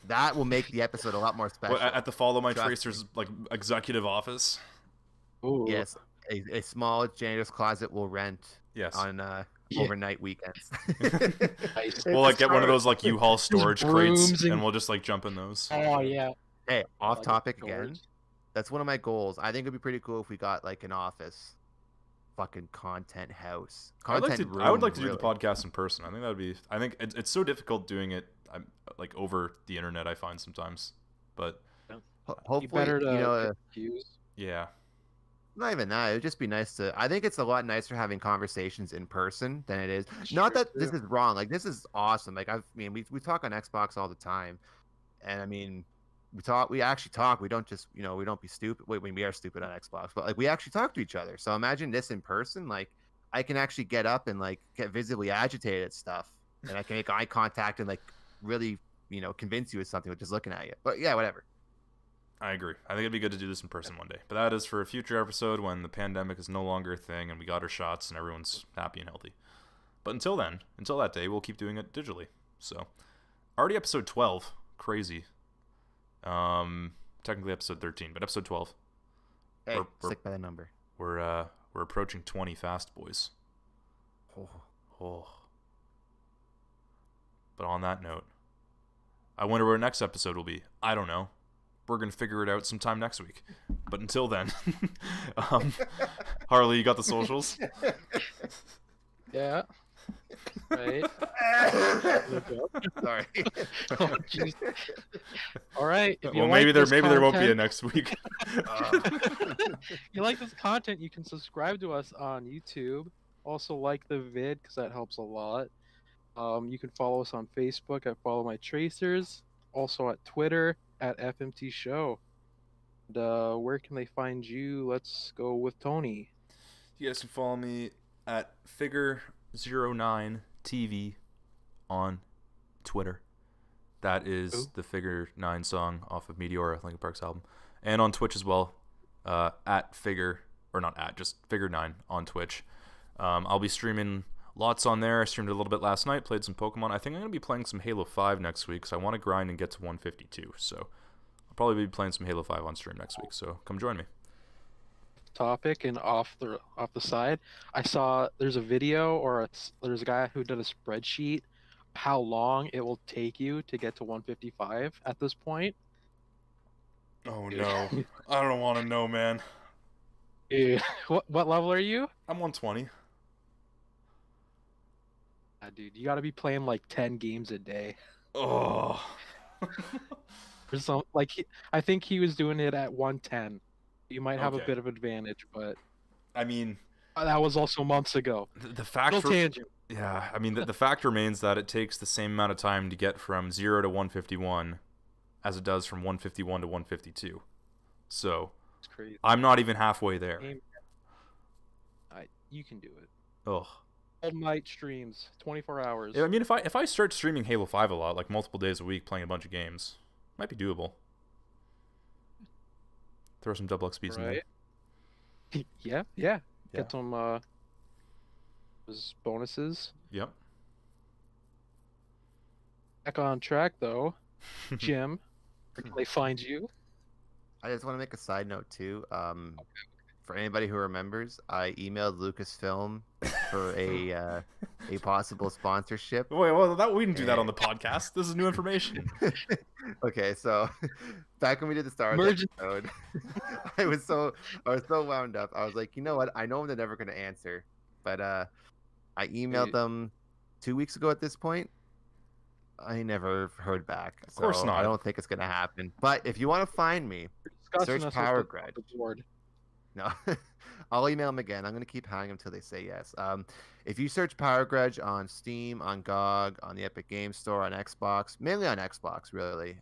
That will make the episode a lot more special. At the Follow My Trust Tracers like executive office. Ooh. Yes, a small janitor's closet will rent Yes. on overnight weekends. Nice. We'll like get one of those like U-Haul storage crates, brooms and- and we'll just like jump in those. Oh yeah. Hey, off like topic storage. again. That's one of my goals. I think it'd be pretty cool if we got like an office, fucking content house, I would content room. like to do really. the podcast in person. I think that would be. I think it's so difficult doing it. Like over the internet. I find sometimes, but Hopefully, better to you know, use. yeah. not even that. It would just be nice to. I think it's a lot nicer having conversations in person than it is. That's Not true, that this too. is wrong. Like this is awesome. Like we talk on Xbox all the time, and I mean, we actually talk. We don't just we don't be stupid. Wait, we are stupid on Xbox, but like we actually talk to each other. So imagine this in person. Like I can actually get up and like get visibly agitated at stuff, and I can make eye contact and like really convince you of something with just looking at you. But yeah, whatever. I agree. I think it'd be good to do this in person one day. But that is for a future episode when the pandemic is no longer a thing and we got our shots and everyone's happy and healthy. But until then, until that day, we'll keep doing it digitally. So, already episode 12. Crazy. Technically episode 13, but episode 12. Hey, We're- stick by the number. We're approaching 20 fast, boys. Oh. Oh. But on that note, I wonder where next episode will be. I don't know. We're going to figure it out sometime next week. But until then, Harley, you got the socials? Yeah. Right. Sorry. Oh, jeez. All right. If you Well, like maybe there this won't be a content- next week. If you like this content, you can subscribe to us on YouTube. Also like the vid because that helps a lot. You can follow us on Facebook at Follow My Tracers. Also at Twitter at FMT Show. And, where can they find you? Let's go with Tony. You guys can follow me at Figure09TV on Twitter. That is Ooh. the Figure 9 song off of Meteora, Linkin Park's album. And on Twitch as well, at Figure, or not at, just Figure 9 on Twitch. I'll be streaming lots on there. I streamed a little bit last night, played some Pokemon. I think I'm going to be playing some Halo 5 next week because I want to grind and get to 152. So I'll probably be playing some Halo 5 on stream next week. So come join me. Topic and off the side, I saw there's a video there's a guy who did a spreadsheet how long it will take you to get to 155 at this point. Oh no. I don't want to know, man. Yeah. What level are you? I'm 120. Dude, you got to be playing like 10 games a day. Oh. Or some I think he was doing it at 110. You might have Okay. a bit of advantage, but I mean, that was also months ago. the fact Little tangent. yeah, I mean the fact remains that it takes the same amount of time to get from 0 to 151 as it does from 151 to 152. So, It's crazy. I'm not even halfway there. You can do it. Ugh. All night streams, 24 hours. I mean, if I start streaming Halo 5 a lot, like multiple days a week, playing a bunch of games, might be doable. Throw some double XPs in there. Right? Yeah. Yeah. Get some those bonuses. Yep. Back on track though. Jim, where can they find you? I just want to make a side note too. For anybody who remembers, I emailed Lucasfilm for a possible sponsorship. Wait, well, we didn't do that on the podcast. This is new information. Okay, so back when we did the Star Wars Emergency. episode, I was so wound up. I was like, you know what? I know they're never going to answer, but I emailed them 2 weeks ago. At this point, I never heard back. Of course not. I don't think it's going to happen. But if you want to find me, Discussing Search us Power with Grudge. the board. no, I'll email them again. I'm going to keep hounding them until they say yes. If you search Power Grudge on Steam, on GOG, on the Epic Games Store, on Xbox, mainly on Xbox, really,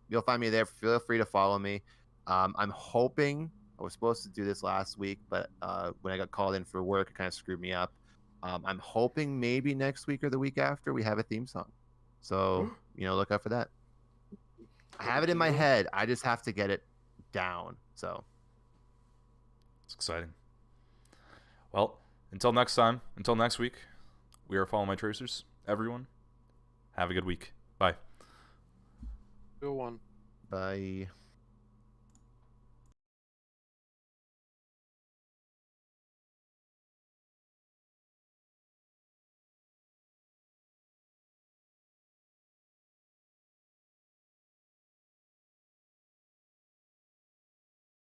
you'll find me there. Feel free to follow me. I'm hoping I was supposed to do this last week, but when I got called in for work, it kind of screwed me up. I'm hoping maybe next week or the week after we have a theme song. So, look out for that. I have it in my head. I just have to get it down. So. It's exciting. Well, until next week, we are Follow My Tracers. Everyone, have a good week. Bye. Good one. Bye.